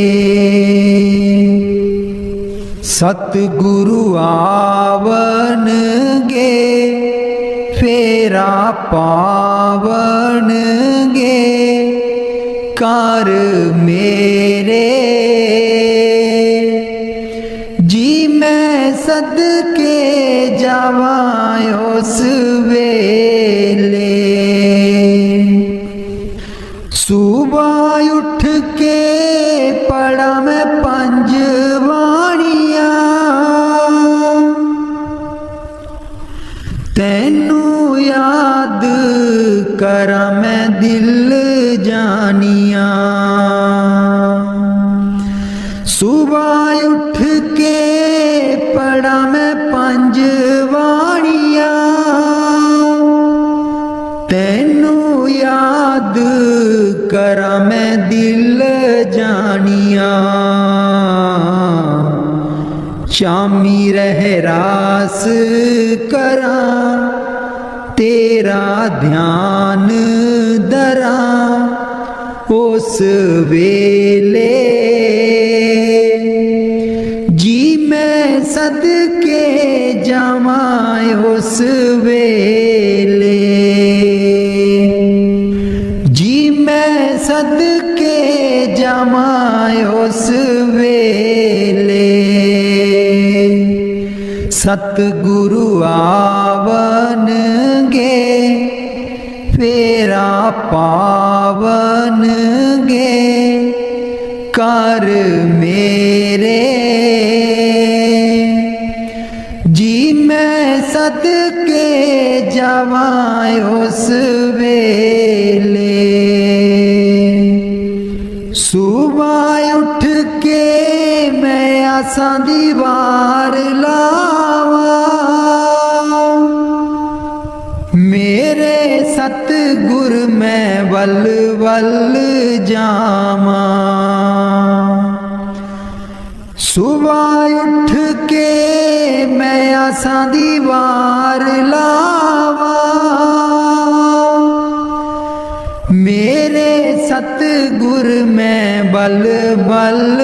ਸਤਿਗੁਰੂ ਆਵਣਗੇ ਫੇਰਾ ਪਾਵਣਗੇ ਕਰ ਮੇਰੇ ਜੀ ਮੈਂ ਸਦਕੇ ਜਾਵਾਂ ਉਸ ਵੇਲੇ। ਸੁਬਾਹ ਉੱਠ ਕੇ ਪੜਾਂ ਮੈਂ ਪੰਜ ਬਾਣੀਆਂ ਤੈਨੂੰ ਯਾਦ ਕਰਾਂ ਮੈਂ ਦਿਲ ਜਾਨੀਆਂ। ਸੁਬਾਹ ਉੱਠ ਕੇ ਪੜਾਂ ਮੈਂ ਪੰਜ ਬਾਣੀਆਂ ਤੈਨੂੰ ਯਾਦ ਕਰਾਂ ਮੈਂ ਦਿਲ ਜਾਨੀਆਂ। ਸ਼ਾਮੀ ਰਹਿਰਾਸ ਕਰਾਂ ਤੇਰਾ ਧਿਆਨ ਧਰਾਂ ਉਸ ਵੇਲੇ ਜੀ ਮੈਂ ਸਦਕੇ ਜਾਵਾਂ ਉਸ ਵੇਲੇ। ਜੀ ਮੈਂ ਸਦਕੇ ਜਾਵਾਂ ਉਸ ਵੇਲੇ। ਸਤਿਗੁਰੂ ਆਵਣਗੇ ਫੇਰਾ ਪਾਵਣਗੇ ਕਰ ਮੇਰੇ ਜੀ ਮੈਂ ਸਦਕੇ ਜਾਵਾਂ ਉਸ ਵੇਲੇ। ਸੁਬਾਹ ਉੱਠ ਕੇ ਮੈਂ ਆਸਾਂ ਦੀ ਵਾਰ ਲਾਵਾਂ ਮੇਰੇ ਸਤਿਗੁਰ ਮੈਂ ਵੱਲ ਵੱਲ ਜਾਵਾਂ। ਸੁਬਾਹ ਉੱਠ ਕੇ ਮੈਂ ਆਸਾਂ ਦੀ ਵਾਰ ਲਾਵਾਂ ਮੇਰੇ ਸਤਿਗੁਰ ਮੈਂ ਬਲ ਬਲ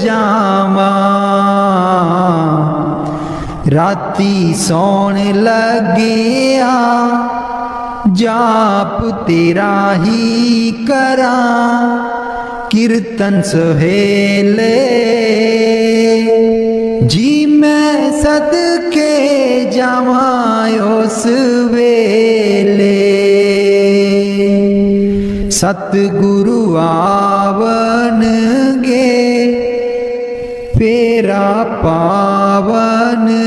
ਜਾਵਾਂ। राती सौण लगिया जाप तेरा ही करा कीर्तन सुहेले जी मैं सदके जावा उस वेले सतगुरु आवनगे फेरा पावनगे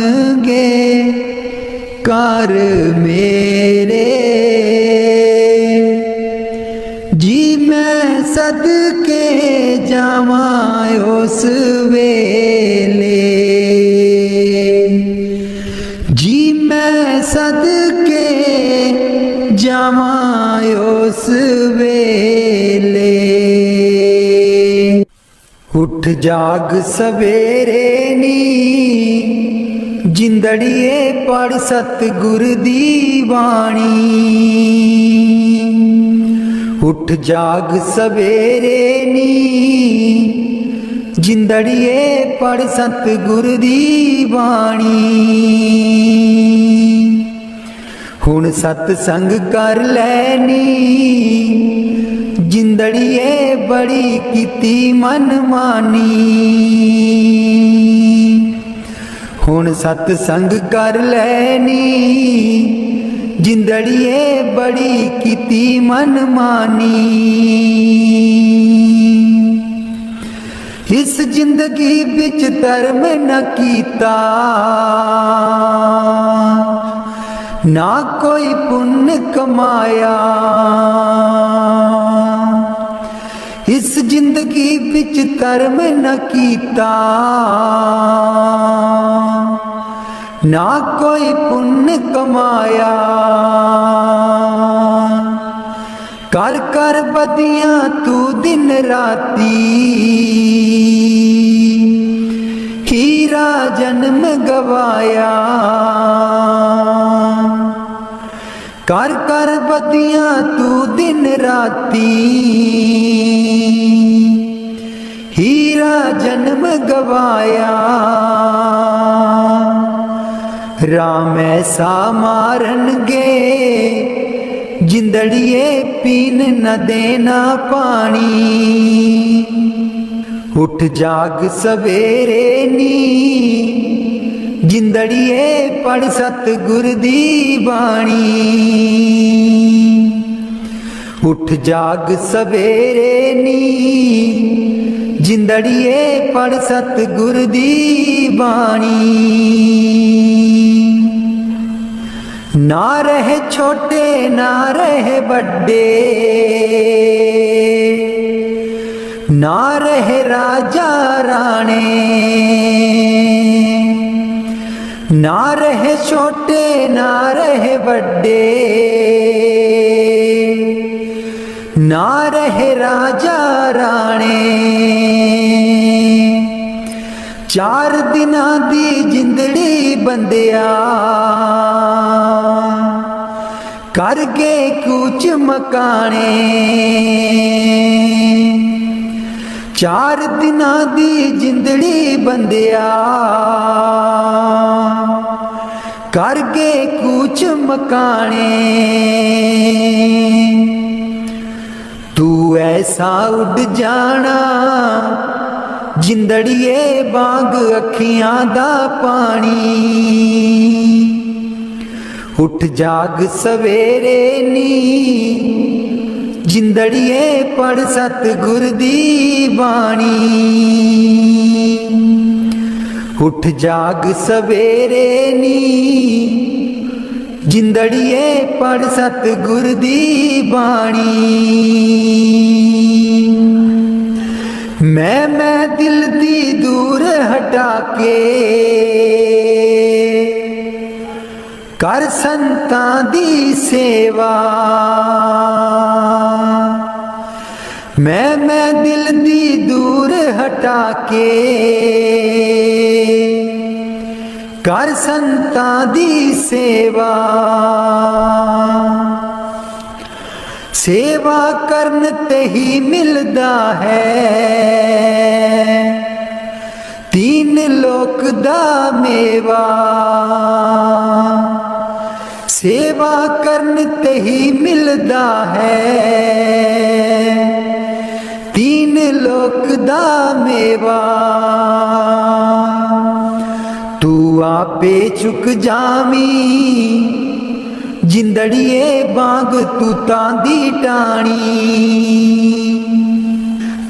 कर मेरे जी मैं सदके जावा उस वेले जी मैं सदके जावा उस वेले उठ जाग सवेरे नी जिंदड़िए पढ़ सतगुर दी बाणी उठ जाग सवेरे नी जिंदड़िए पढ़ सतगुर दी बाणी हुण सतसंग कर लैनी जिंदड़िए बड़ी कीती मन मानी हुण सतसंग कर लैनी जिंदड़िए बड़ी कीती मन मानी इस जिंदगी बिच धर्म न कीता ना कोई पुण्य कमाया इस जिंदगी बिच कर्म न कीता ना कोई पुण्य कमाया कर कर बदियां तू दिन राती हीरा जन्म गवाया कर कर बदियां तू दिन राती हीरा जन्म गवाया राम ऐसा मारनगे जिंदड़िए पीन न देना पानी उठ जाग सवेरे नी जिंदड़िए पढ़ सतगुर दी बाणी उठ जाग सवेरे नी जिंदड़िए पढ़ सतगुर दी बाणी ना रहे छोटे ना रहे बड़े ना रहे राजा राणे ना रहे छोटे ना रहे बड़े ना रहे राजा राणे चार दिना दी जिंदड़ी बंदिया कर गए कूच मकाने चार दिना दी जिंदड़ी बंदिया कर गए कूच मकाने तू ऐसा उड़ जाना जिंदड़िए बांग अखियां दा पानी उठ जाग सवेरे नी जिंदड़िए पढ़ सतगुर दी बाणी उठ जाग सवेरे नी जिंदड़िए पढ़ सतगुर दी बाणी मैं दिल दी दूर हटा के कर संतां दी सेवा मैं दिल दी दूर हटा के कर संतां दी सेवा सेवा करन ते ही मिलदा है तीन लोक दा मेवा सेवा करन ते ही मिलदा है। तीन लोक दा मेवा तू आपे चुक जावी जिंदड़िए बांग तू तांदी टाणी।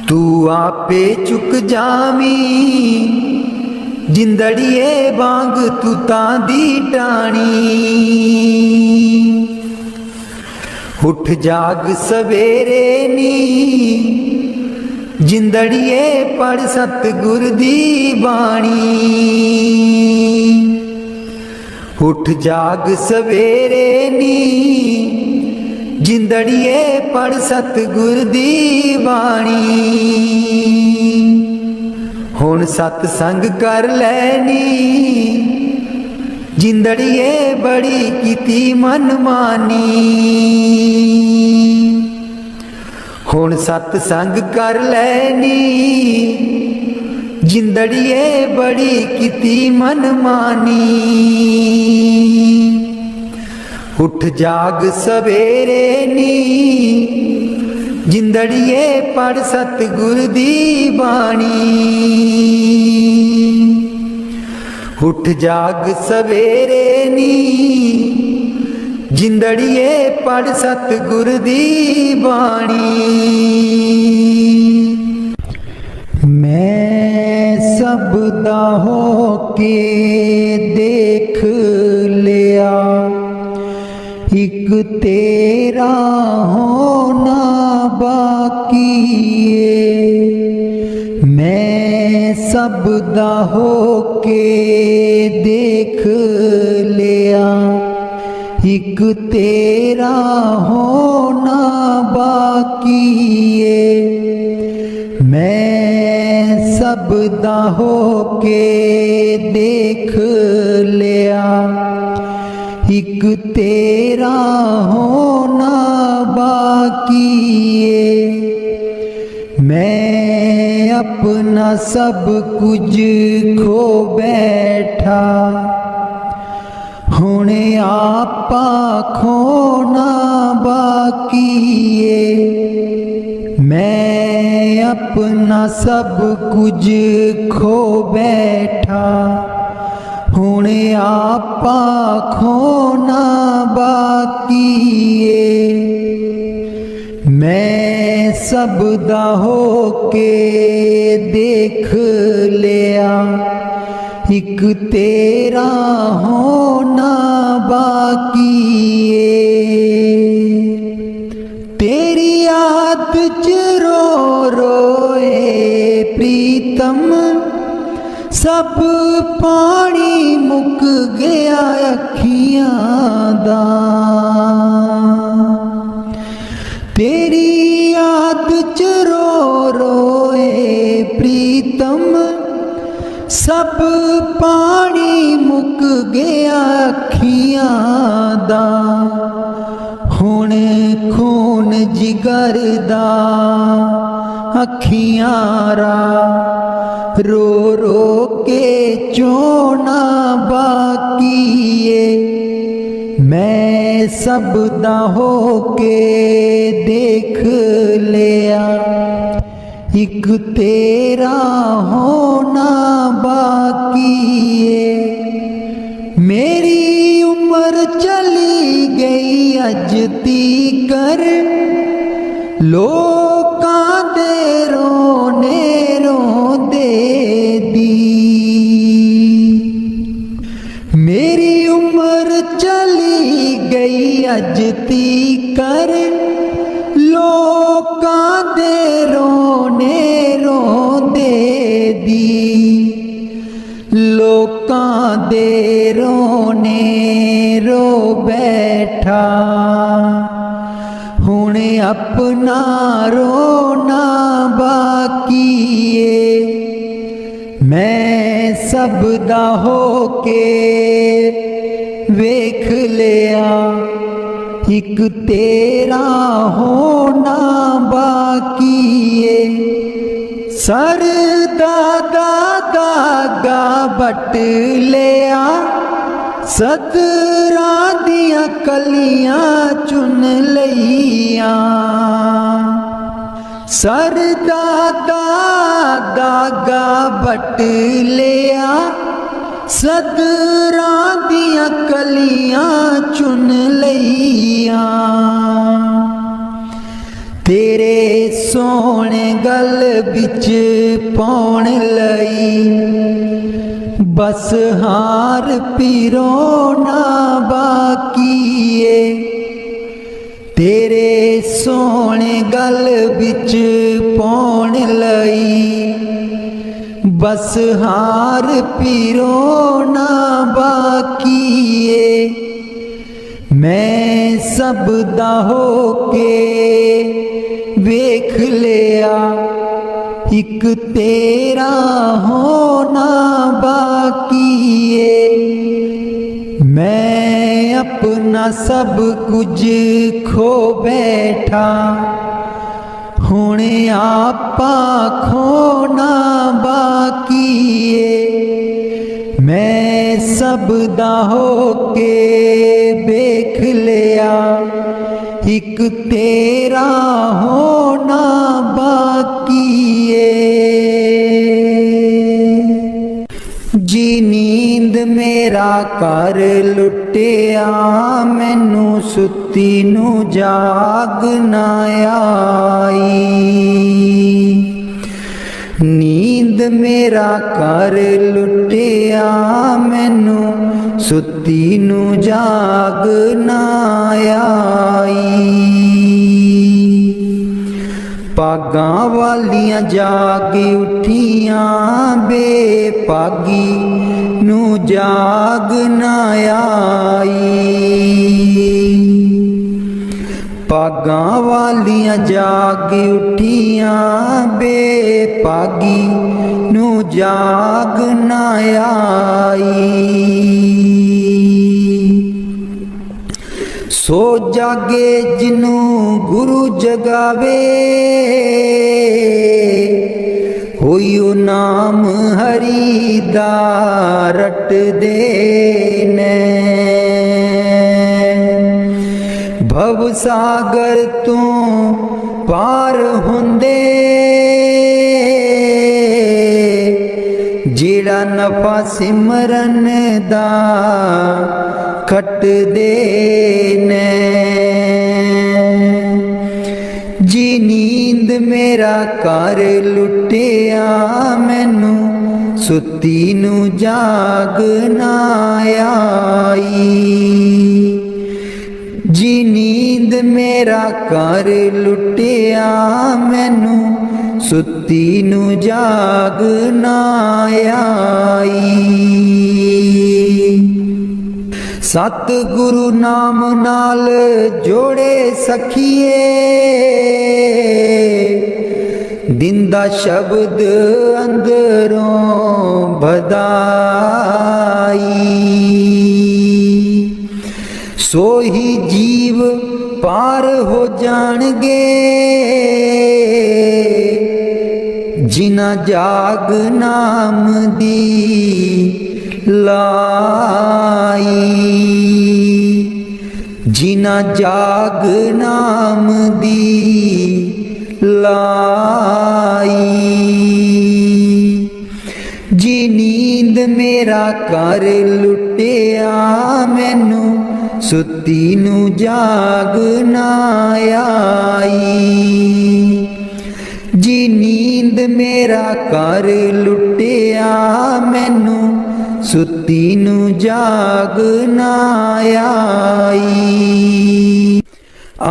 तू आपे चुक जावी जिंदड़िए बांग तू तांदी टाणी। उठ जाग सवेरे नी जिंदड़िए पढ़ सतगुर दी बाणी। उठ जाग सवेरे नी जिंदड़िए पढ़ सतगुर दी बाणी। हुण सतसंग कर लैनी जिंदड़िए बड़ी कीती मनमानी। हुण सतसंग कर लैनी जिंदड़िए बड़ी कीती मनमानी। उठ जाग सवेरे नी जिंदड़िए पढ़ सतगुर दी बाणी। उठ जाग सवेरे नी जिंदड़िए पढ़ सतगुर दी बाणी। मैं सब दा होके देख लिया एक तेरा होना बाकी है। मैं सब दा होके देख लिया एक तेरा होना बाकी है। मैं सब दा होके देख लिया एक तेरा होना बाकी है। मैं अपना सब कुछ खो बैठा हुणे आपा खोना बाकी है। मैं अपना सब कुछ खो बैठा हुणे आपा खोना बाकी है। मैं सब दा होके देख लिया एक तेरा होना बाकी है। तेरी याद च रो रोए प्रीतम सब पानी मुक गया अखियां दा। तेरी याद च रो रोए प्रीतम सब पानी मुक गया अखियां दा। हुण खून जिगर दा अखियां रा रो रो के चोना बाकी है। मैं सब दा होके देख लिया एक तेरा होना बाकी है। मेरी उम्र चली गई अज तीकर लोकां दे रोने रोंदे दी। मेरी उम्र चली गई अज तीकर लोकां दे रोने रोंदे दी। लोकां दे रोने रो बैठा हुणे अपना रोना बाकी है। मैं सब दा होके वेख लिया एक तेरा होना बाकी है। सर दादा धागा बट लिया सतरां दियां कलियां चुन लईयां सरदा दा धागा बट लिया सतरां दियां कलियां चुन लईयां तेरे सोहणे गल बिच पाउण लई बस हार पीरो ना बाकी तेरे सोहणे गल बिच पाउण लई बस हार पीरो ना बाकी मैं सब दा होके वेख लिया एक तेरा होना बाकी मैं अपना सब कुछ खो बैठा हुणे आपा खोना बाकी मैं सब दा होके देख लिया एक तेरा होना बाकी जी नींद मेरा कर लुटिया मैनू सुती नू जाग ना आई नींद मेरा कर लुटिया मैनू सुती नू जाग ना आई पागां वालियां जाग उठियां बेपागी नू जाग ना आई पागां वालियां जाग उठियां बेपागी नू जाग ना आई सो जागे जिनू गुरु जगावे होइयो नाम हरि दा रट देने भव सागर तू पार हुंदे जेड़ा नफा सिमरन दा खट देने जी नींद मेरा कर लुटिया मैनू सुती नू जाग ना आई जी नींद मेरा कर लुटिया मैनू सुती नू जाग ना आई सतगुरु नाम नाल जोड़े सखिए दिंदा शब्द अंदरों बधाई सोही जीव पार हो जाणगे जिना जाग नाम दी लाई जिना जाग नाम दी लाई जी नींद मेरा कर लुटिया मैनू सुती नू जाग ना आई जी नींद मेरा कर लुटिया मैनू सुती नू जाग ना आई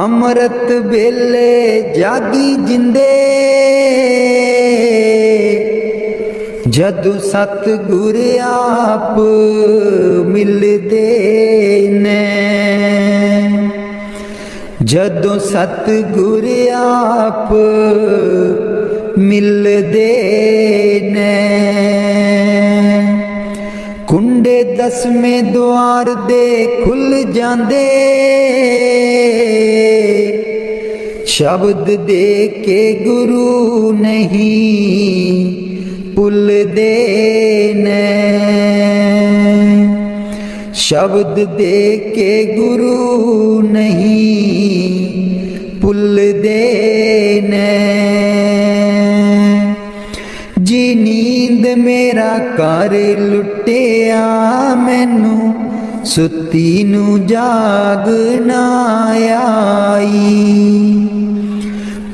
अमृत वेले जागी जिंदे जदू सतगुर आप मिलदे ने जदों सतगुर आप मिलदे ने कुंडे दसवें द्वार दे खुल जांदे शब्द दे के गुरु नहीं भुलदे ने। शब्द दे के गुरु नहीं भुलदे ने। जी नींद मेरा कर लुटिया मैनू सुती नू जाग ना आई।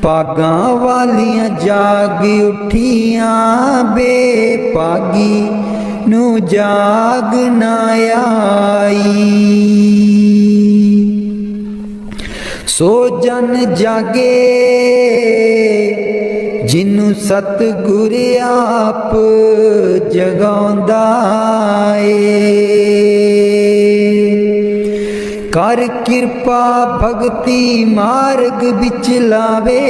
पागां वालियां जाग उठियां बेपागी नू जाग ना आई। सो जन जागे जिन्नू सतगुर आप जगाउंदा ए। कर किरपा भगती मार्ग बिच लावे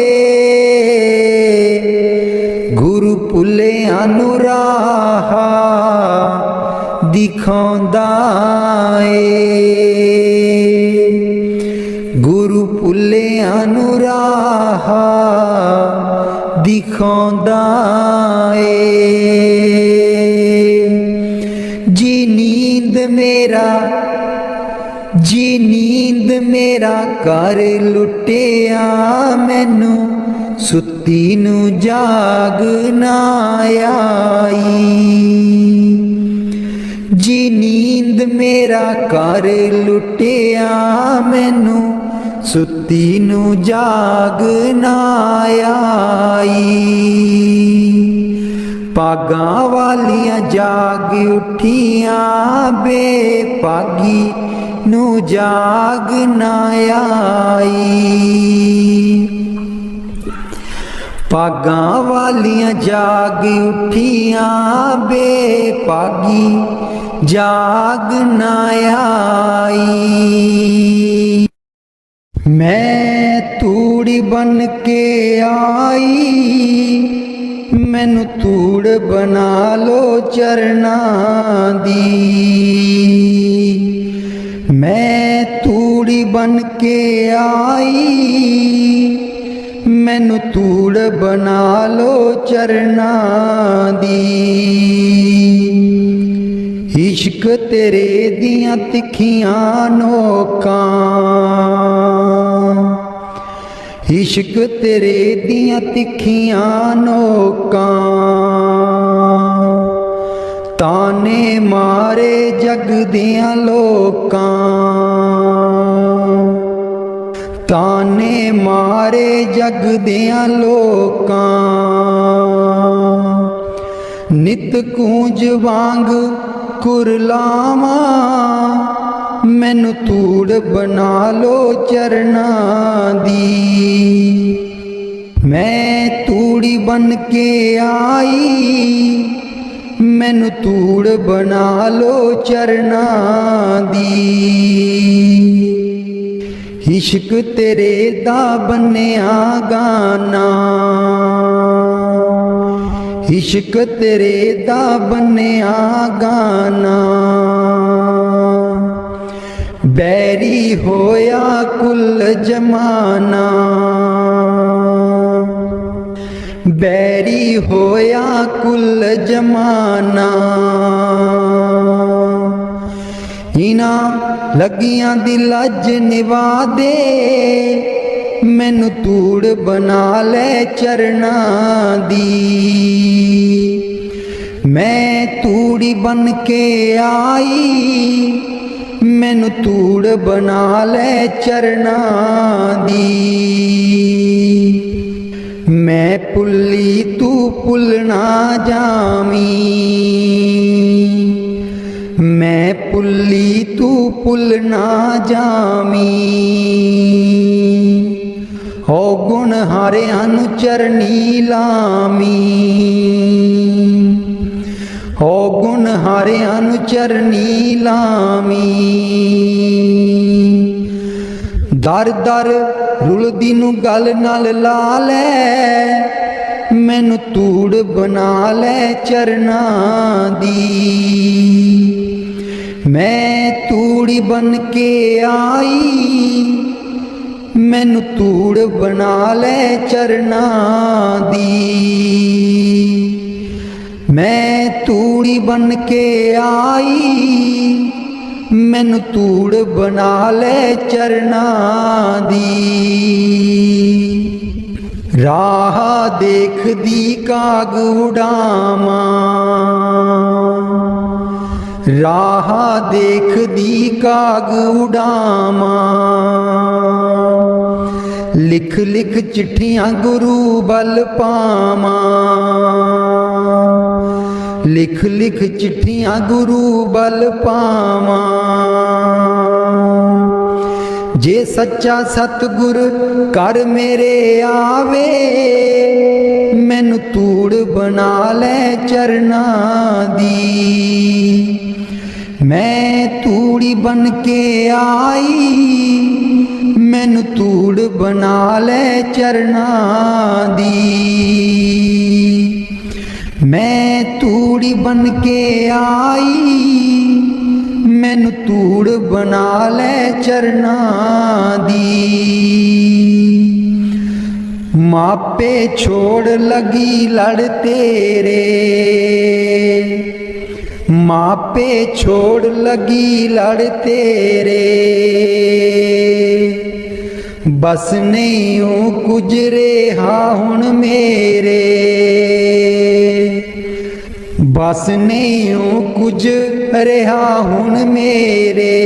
गुरु भुल्लियां नू राह दिखाउंदा ए। गुरु भुल्लियां नू राह दिखाउंदा ए। जी नींद मेरा कर लुटिया मैनू सुती नू जाग ना आई। जी नींद मेरा कर लुटिया मैनू सुती नू जाग ना आई। पागां वालियां जाग उठियां बेपागी नू जाग ना आई। पागां वालियां जाग उठियां बेपागी जाग ना आई। मैं तूड़ी बन के आई मैनू तूड़ बना लो चरनां दी। मैं तूड़ी बन के आई मैनू तूड़ बना लो चरनां दी। इश्क तेरे दियां तिखियां नोकां इश्क तेरे दियां तिखियां नोकां ताने मारे जग दियां लोकां। ताने मारे जग दियां लोकां। नित कूंज वांग कुरलावां मैनू तूड़ बना लो चरनां दी। मैं तूड़ी बन के आई मैनू तूड़ बना लो चरनां दी। इश्क तेरे दा बन्निया गाना इश्क तेरे दा बन्निया गाना। बैरी होया कुल जमाना बैरी होया कुल जमाना। इना लगियां दी लज निवा दे मैनू तूड़ बना ले चरनां दी। मैं तूड़ी बन के आई मैनू तूड़ बना ले चरनां दी। मैं पुल्ली तू पुलना जामी मैं पुल्ली तू पुलना जामी। हो गुण हारे अनु चरनी लामी हो गुण हारे अनु चरनी लामी। दर दर रुलदी नू गल नाल ला ले मैनू तूड़ बना ले चरनां दी। मैं तूड़ी बन के आई मैनू तूड़ बना ले चरनां दी। मैं तूड़ी बन के आई, मैनू तूड़ बना ले चरना दी। राह देख दी काग उड़ामा, राह देख दी काग उड़ामा। लिख लिख चिट्ठियां गुरु बल पावा, लिख लिख चिट्ठियां गुरु बल पावा। जे सच्चा सतगुर कर मेरे आवे, मैनू तूड़ बना ले चरना दी। मैं तूड़ी बन के आई, मैनू तूड़ बना ले चरना दी। मैं तूड़ी बन के आई, मैनू तूड़ बना ले चरना दी। मापे छोड़ लगी लड़ तेरे, मापे छोड़ लगी लड़ तेरे। बस नहीं हूँ कुछ रेहा हुण मेरे, बस नहीं हूँ कुछ रेहा हुण मेरे।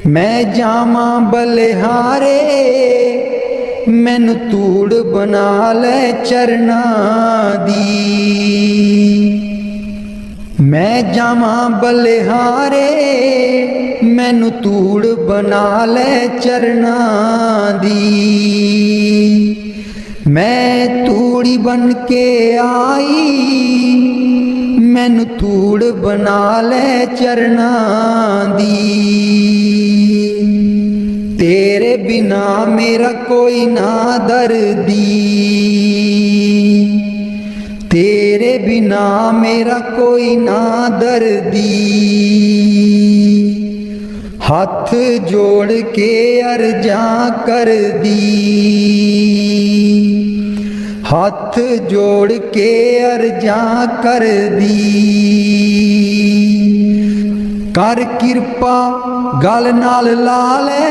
मैं जामा बलिहारे, मैनू तूड़ बना ले चरना दी। मैं जामा बलिहारे, मैनू तूड़ बना ले चरना दी। मैं तूड़ी बन के आई, मैनू तूड़ बना ले चरना दी। तेरे बिना मेरा कोई ना दर्दी, तेरे बिना मेरा कोई ना दर्दी। हाथ जोड़ के अर्जा कर दी, हाथ जोड़ के अर्जा कर दी। कर किरपा गल नाल ला ले,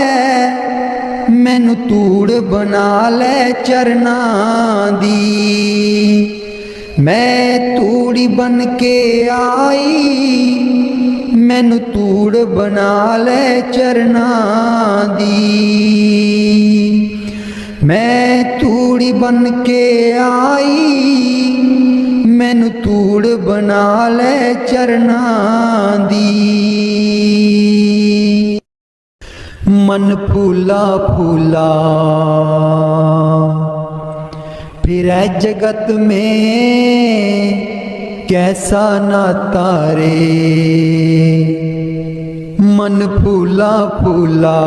मैनू तूड़ बना ले चरना दी। मैं तूड़ी बन के आई, मैनू तूड़ बना ले चरना दी। मैं तूड़ी बन के आई, मैनू तूड़ बना ले चरना दी। मन फूला फूला फिरै जगत में, कैसा नाता रे। मन फूला फूला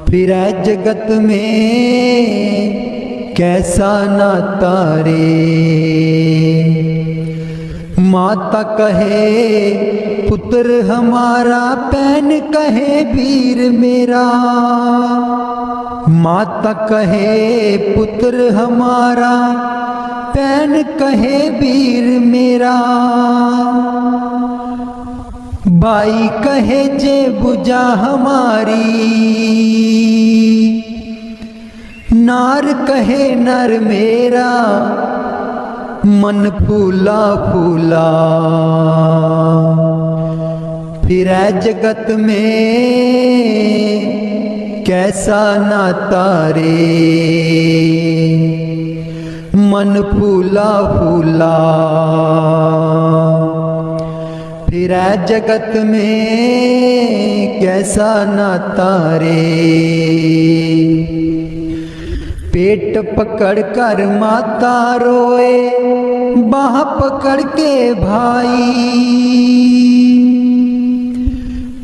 फिरै जगत में, कैसा नाता रे। माता कहे पुत्र हमारा, पैन कहे वीर मेरा। माता कहे पुत्र हमारा, पैन कहे वीर मेरा। भाई कहे जे बुझा हमारी, नार कहे नर मेरा। मन फूला फूला फिरै जगत में, कैसा नाता रे। मन फूला फूला फिरै जगत में, कैसा नाता रे। पेट पकड़ कर माता रोए, बाह पकड़ के भाई।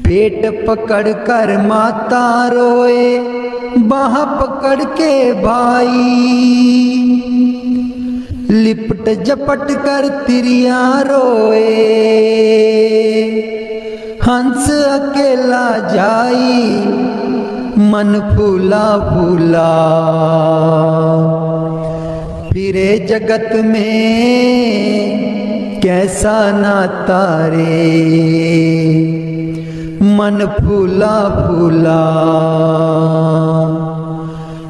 पेट पकड़ कर माता रोए, बाह पकड़ के भाई। लिपट झपट कर तिरिया रोए, हंस अकेला जाई। मन फूला फूला फिरे जगत में कैसा नाता रे, मन फूला फूला।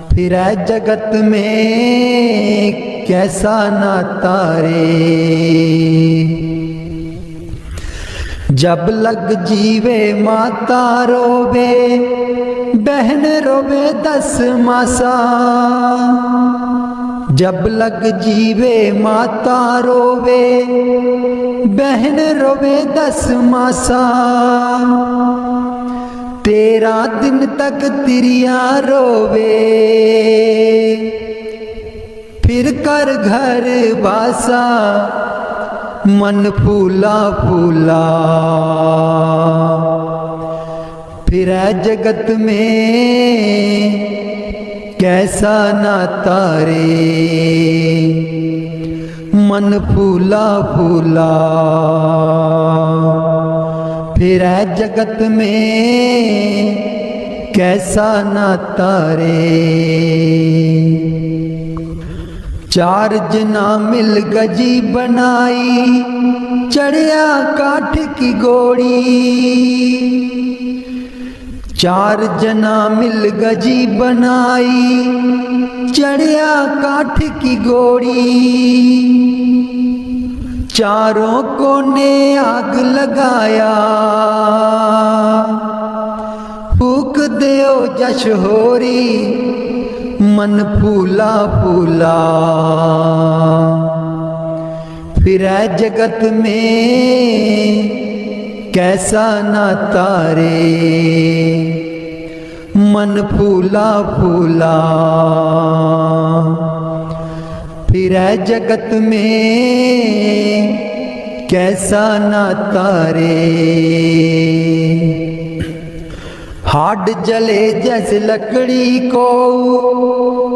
फिरे जगत में कैसा नाता रे, जब लग जीवे माता रोवे, बहन रोवे 10 मासा। जब लग जीवे माता रोवे, बहन रोवे 10 मासा। 13 दिन तक तिरिया रोवे, फिर कर घर बासा, मन फूला फूला। फिर जगत में कैसा नाता रे, मन फूला फूला। फिर जगत में कैसा नाता रे। 4 जना मिल गजी बनाई, चढ़िया काठ की गोड़ी। 4 जना मिल गजी बनाई, चढ़िया काठ की गोड़ी। चारों कोने आग लगाया, फूक देओ जश होरी, मन फूला फूला। फिर जगत में कैसा नाता रे, मन फूला फूला। फिर जगत में कैसा नाता रे। हाड जले जैसे लकड़ी को,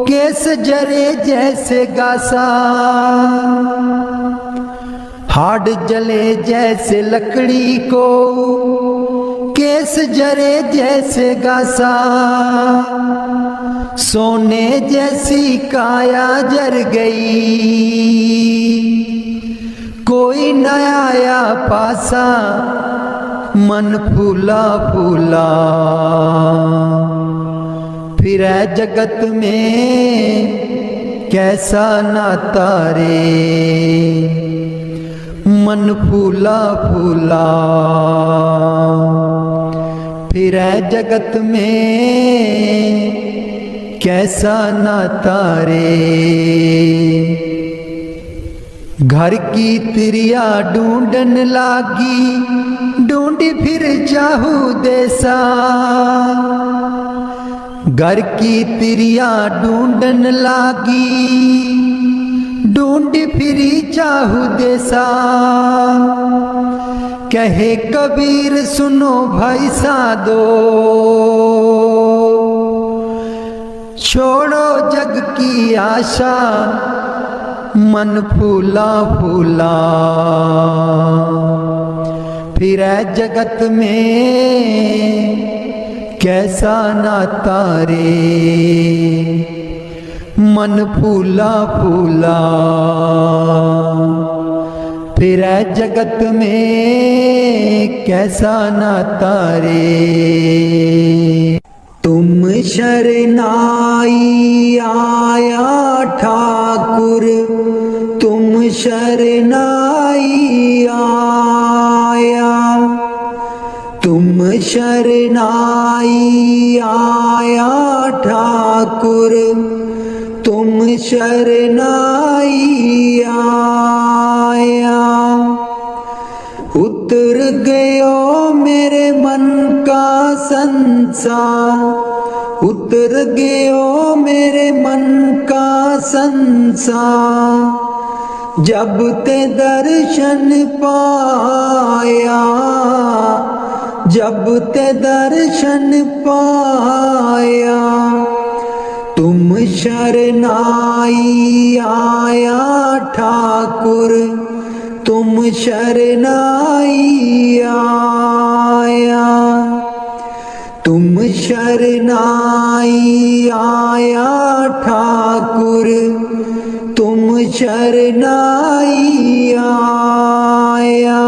केस जरे जैसे गासा। हाड जले जैसे लकड़ी को, केस जरे जैसे गासा। सोने जैसी काया जर गई, कोई न आया पासा, मन फूला फूला। फिर जगत में कैसा नाता रे, मन फूला फूला। फिर जगत में कैसा नाता रे। घर की तिरिया ढूंढन लागी, ढूंढी फिर चाहू देसा। घर की तिरिया ढूंढन लागी, ढूंढी फिरी चाहू देसा। कहे कबीर सुनो भाई साधो, छोड़ो जग की आशा, मन फूला फूला। फिर जगत में कैसा नाता रे, मन फूला फूला। फिर जगत में कैसा नाता रे। तुम शरनाई आया ठाकुर, तुम शरनाई आया। तुम शरनाई आया ठाकुर, तुम शरनाई आया। उतर गयो मेरे मन का संसार, उतर गयो मेरे मन का संसार। जब ते दर्शन पाया, जब ते दर्शन पाया। तुम शरनाई आया ठाकुर, तुम शरनाई आया। तुम शरनाई आया ठाकुर, तुम शरनाई आया।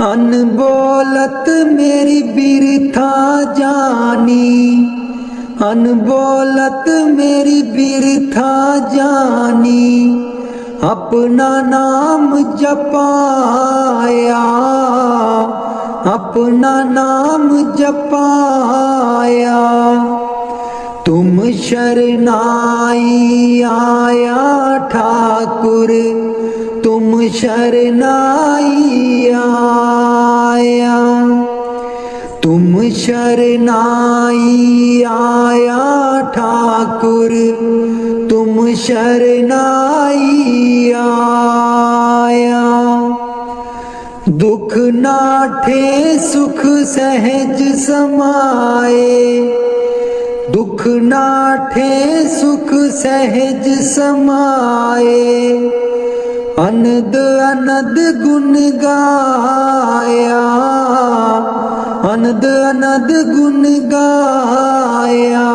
अनबोलत मेरी बिरथा जानी, अनबोलत मेरी बिरथा जानी, अपना नाम जपाया, अपना नाम जपाया। तुम शरनाई आया ठाकुर, तुम शरनाई आया। तुम शरनाई आया ठाकुर, तुम शरनाई आया। दुख नाठे सुख सहज समाए, दुख नाठे सुख सहज समाए। अनद अनद गुण गाया, अनद अनद गुण गाया।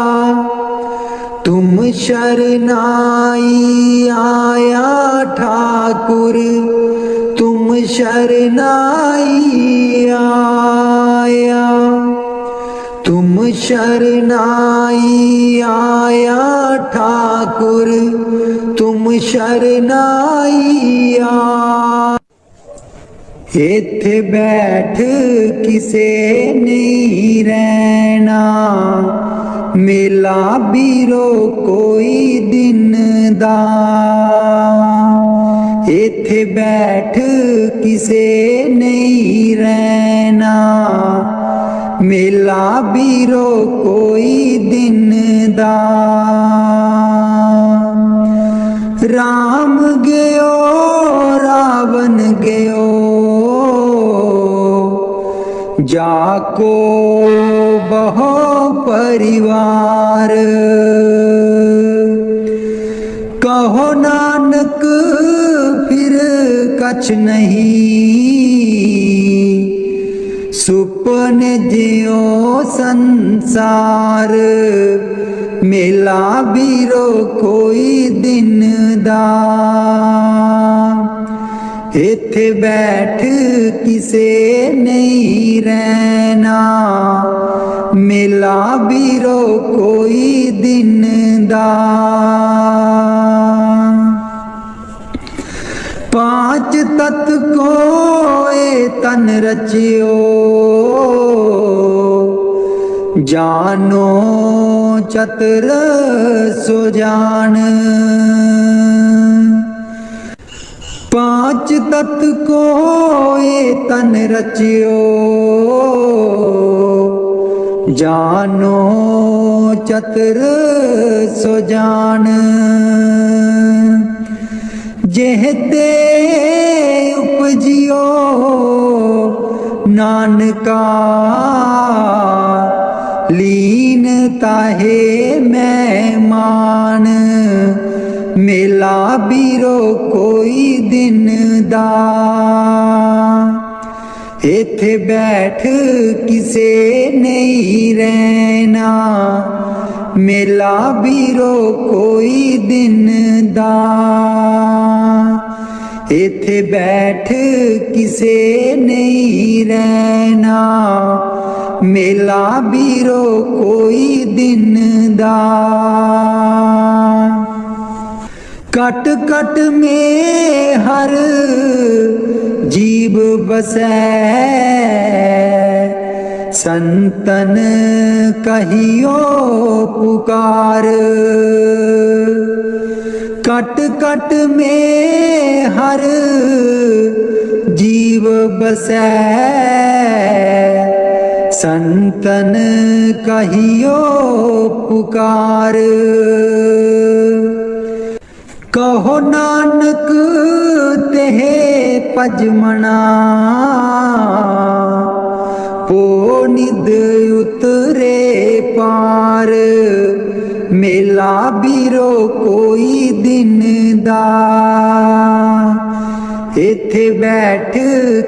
तुम शरनाई आया ठाकुर, तुम शरनाई आया। तुम शरनाई आया ठाकुर, तुम शरनाई आया। इत्थे बैठ किसे नहीं रहना, मेला बीरो कोई दिन दा। इत्थे बैठ किसे नहीं रहना, मेला बीरो कोई दिन दा। राम गयो रावण गयो, जाको बहो परिवार। कहो नानक फिर कछ नहीं, सुपने जियो संसार। मेला बीरो कोई दिन दा, इत्थे बैठ किसे नहीं रहना, मेला बीरो कोई दिन दा। पांच तत को तन रचियो, जानो चतुर सुजान। पांच तत को तन रचियो, जानो चतुर सुजान। जेहते उपजियो नानका, लीन ताहे मेहमान। मेला बीरो कोई दिन दा, इत्थे बैठ किसे नहीं रहना, मेला बीरो कोई दिन दा। इत्थे बैठ किसे नहीं रहना, मेला बीरो कोई दिन दा। कट कट में हर जीव बसै, संतन कहियो पुकार। कट कट में हर जीव बसै, संतन कहियो पुकार। कहो नानक तेहे पजमना, पो निद उतरे पार। मेला बीरो कोई दिन दा, इत्थे बैठ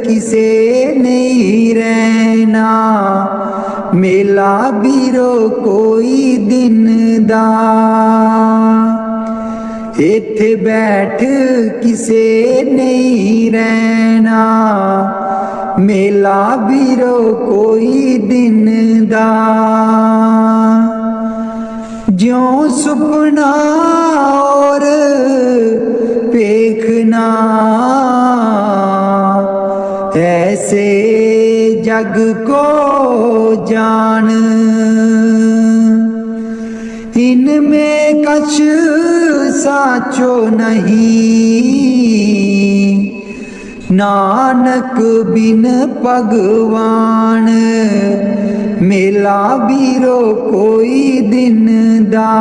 किसे नहीं रहना, मेला बीरो कोई दिन दा। इत्थे बैठ किसे नहीं रहना, मेला बीरो कोई दिन दा। ज्यों सुपना और देखना, ऐसे जग को जान। इनमें कछ साचो नहीं, नानक बिन भगवान, मेला बीरो कोई दिन दा।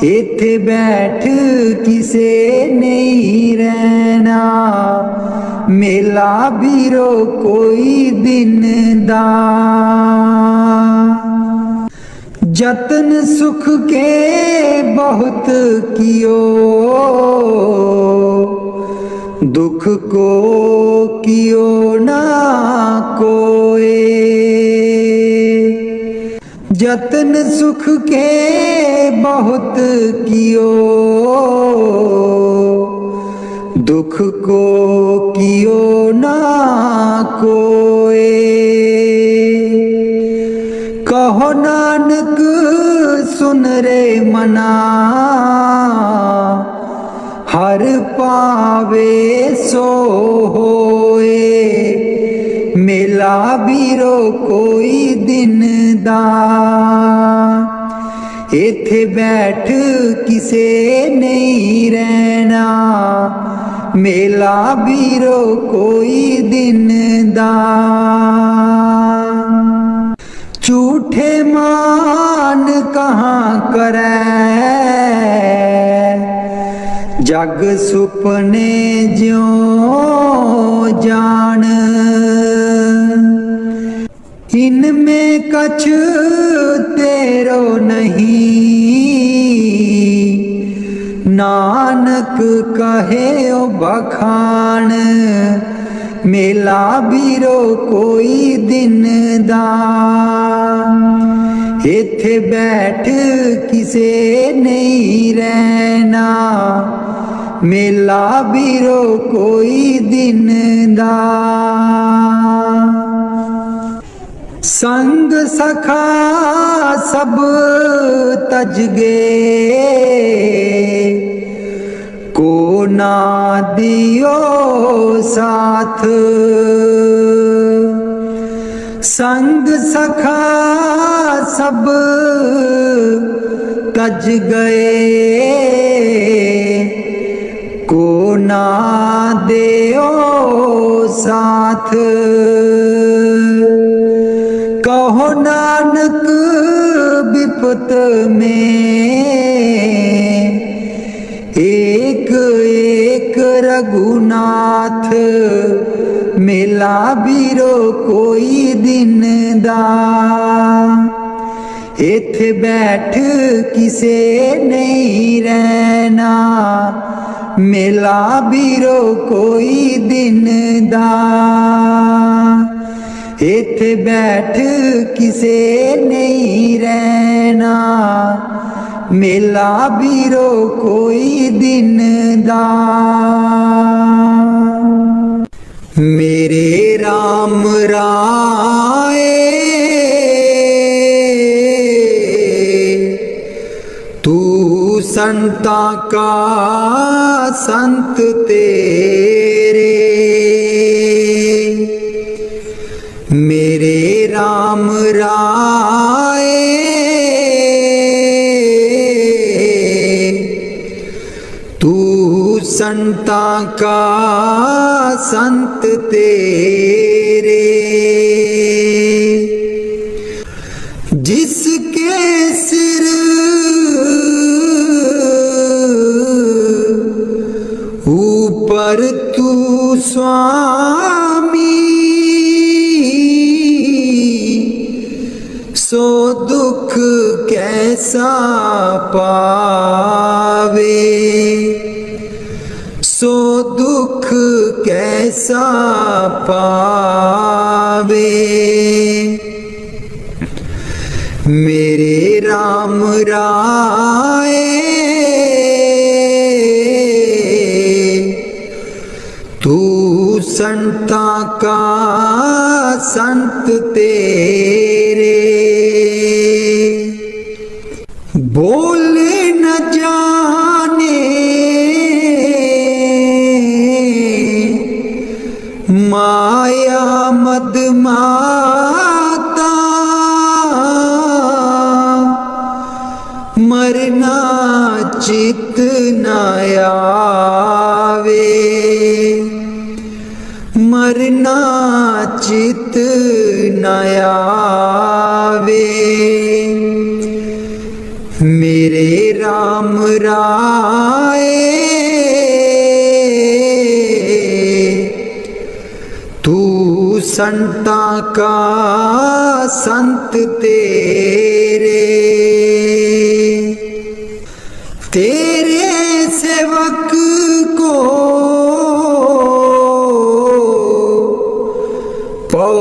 इत्थे बैठ किसे नहीं रहना, मेला बीरो कोई दिन दा। जतन सुख के बहुत कियो, दुख को कियो ना कोई। जतन सुख के बहुत कियो, दुख को कियो ना कोई। कहो नानक सुन रे मना, हर पावे सो होए, मेला बीरो कोई दिन दा। इत्थे बैठ किसे नहीं रहना, मेला बीरो कोई दिन दा। झूठे मान कहाँ करे, जग सुपने ज्यों जान। इनमें कछ तेरो नहीं, नानक कहे ओ बखान, मेला बीरो कोई दिन दा। इत्थे बैठ किसे नहीं रहना, मेला बीरो कोई दिन दा। संग सखा सब तज गए, को ना दियो साथ। संग सखा सब तज गए, को ना देओ साथ। कहो नानक विपत में, एक एक रघुनाथ, मेला बीरो कोई दिन दा। इत्थे बैठ किसे नहीं रहना, मेला बीरो कोई दिन दा। इत्थे बैठ किसे नहीं रहना, मेला बीरो कोई दिन दा। मेरे राम राए तू संता का संत तेरे। मेरे राम राए तू संता का संत तेरे। जिसके सिर ऊपर तू स्वामी, सो दुख कैसा पावे। सो दुख कैसा पावे। मेरे राम राए संता का संत तेरे, बोले न जाने माया मद माता, मरना चित न आवे, मरना चित न आवे। मेरे राम राय तू संता का संत तेरे, तेरे सेवक को पौ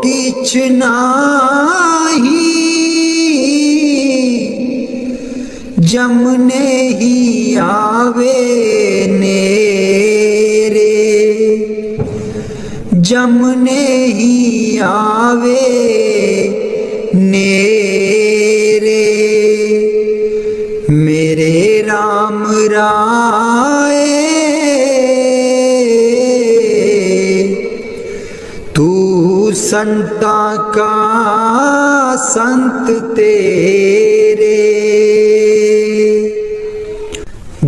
किछ नाही, जमने ही आवे नेरे, जमने ही आवे नेरे। मेरे राम राय तू संता का संत तेरे,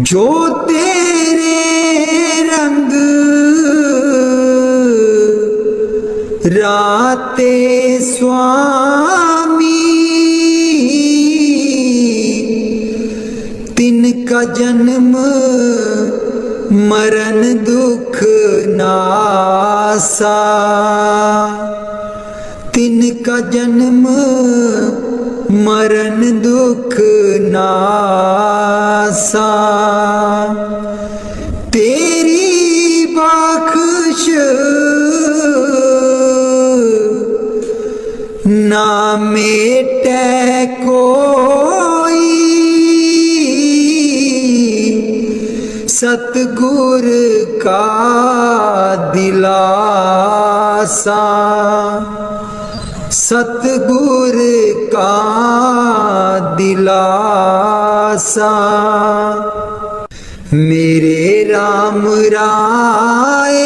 जो तेरे रंग राते स्वामी, तिनका जन्म मरण दुख नासा, तिनका जन्म मरण दुख नासा। तेरी बख्श ना मेटे कोई, सतगुर का दिलासा, सतगुर का दिलासा। मेरे राम राय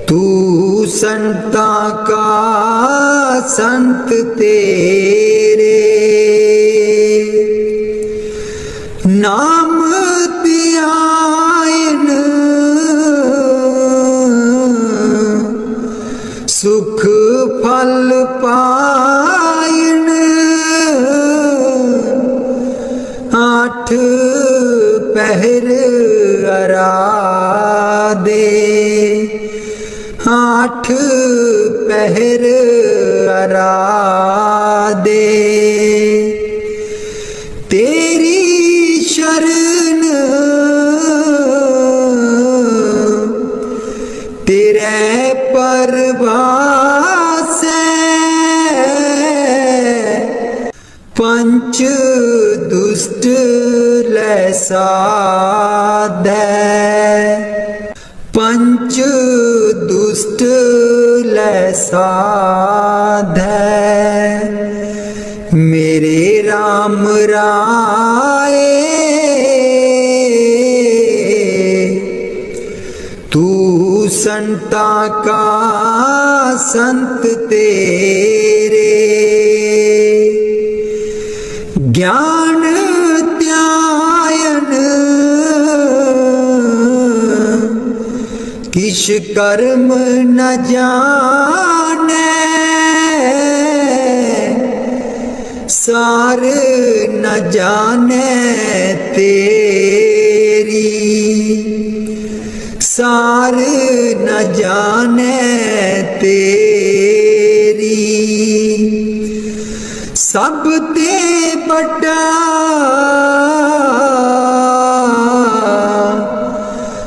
तू संता का संत तेरे, नाम ध्यान सुख फल पायन, आठ पहर अरादे, आठ पहर अरादे। तेरी शरण तेरे परवास, पंच दुष्ट लैसाधै, पंच दुष्ट लैसाधै। मेरे राम राय तू संता का संत तेरे, ज्ञान त्यायन किश कर्म न जाने, सार न जाने तेरी, सार न जाने तेरी। सब ते बड़ा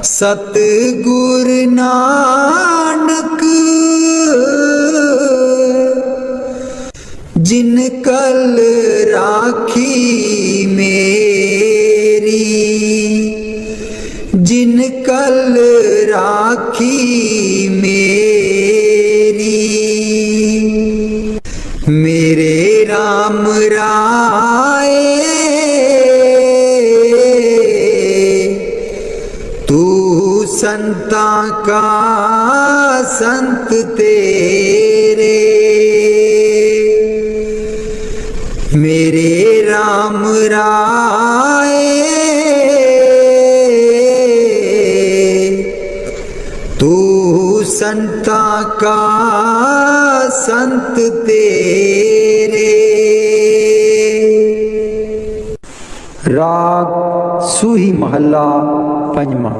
सतगुर नानक, जिन कल राखी मेरी, जिन कल राखी मेरी, मेरे राम राय तू संता का संत तेरे, मेरे राम राय तू संता का संत तेरे। राग सूही महला पंजवा।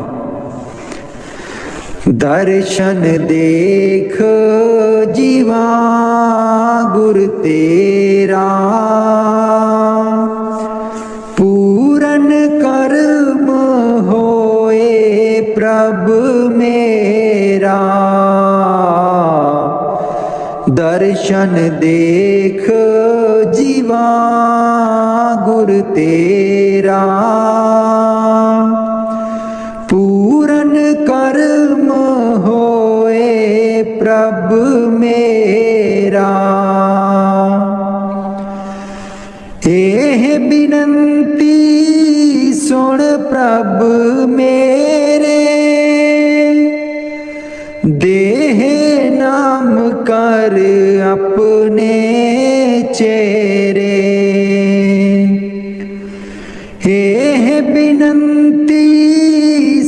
दर्शन देख जीवा गुर तेरा, पूरन कर्म होए प्रभु मेरा। दर्शन देख जीवा गुर तेरा, पूरन कर्म होए प्रभु मेरा। एह बिनती सुन प्रभु मेरे, देह नाम कर अपने चेहरे। एह बिनती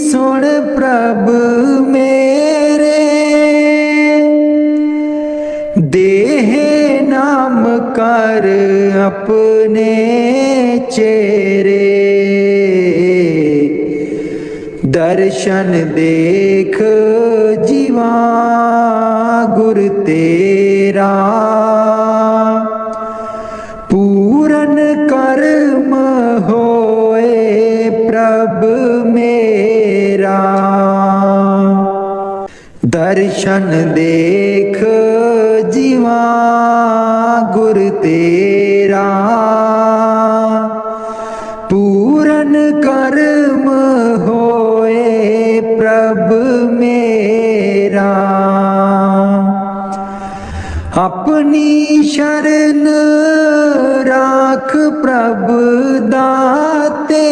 सुन प्रभु मेरे, देह नाम कर अपने चेहरे। दर्शन देख जीवा गुर तेरा, पूरन कर्म होए प्रभु मेरा। दर्शन देख जीवा गुर तेरा, पूरन कर्म होए प्रभु मेरा। अपनी शरण राख प्रभु दाते,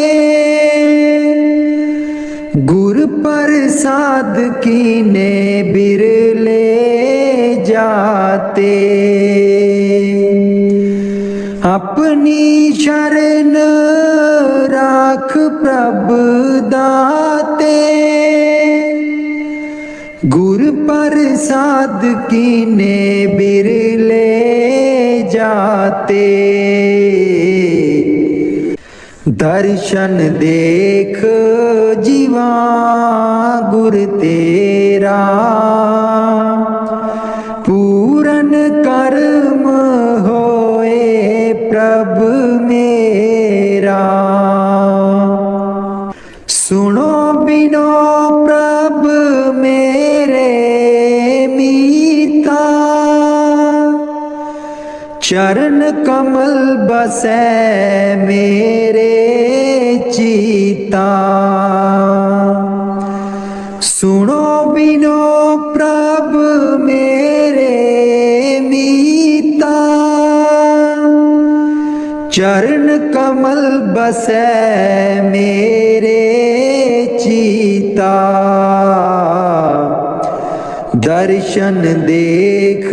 गुर प्रसाद कीने बिरले जाते। अपनी शरण राख प्रभु दाते, गुर प्रसाद कीने बिरले जाते। दर्शन देख जीवा गुर तेरा, पूरन कर्म होए प्रभु मेरा। सुनो बिनो प्रभु मेरे मीता, चरण कमल बसै मेरे चीता। सुनो बिनो प्रभु मेरे मीता, चरण कमल बसै मेरे चीता। दर्शन देख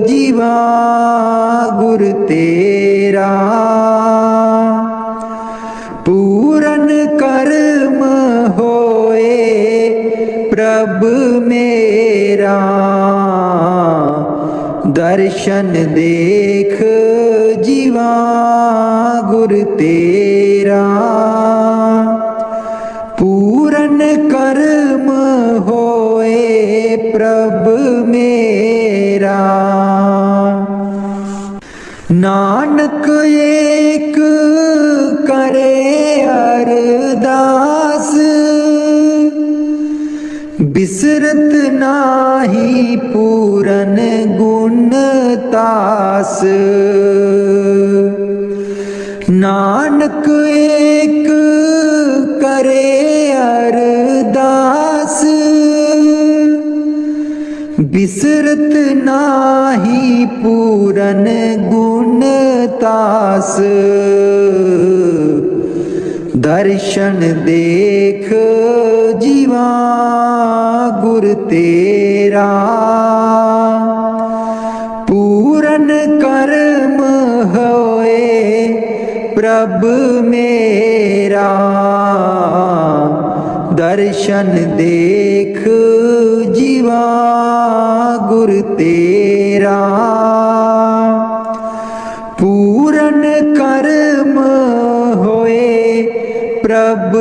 जीवा गुर तेरा, पूरन कर्म होए प्रभु मेरा। दर्शन देख जीवा गुर तेरा, पूरन कर्म होए प्रभु मेरा। नानक एक करे अरदास, बिसरत नाही पूरन गुण तास। नानक एक करे बिसरत नाही पूरन गुण तास, दर्शन देख जीवा गुर तेरा। पूरन कर्म होए प्रभ मेरा, दर्शन देख जीवा गुर तेरा। पूरन कर्म होए प्रभ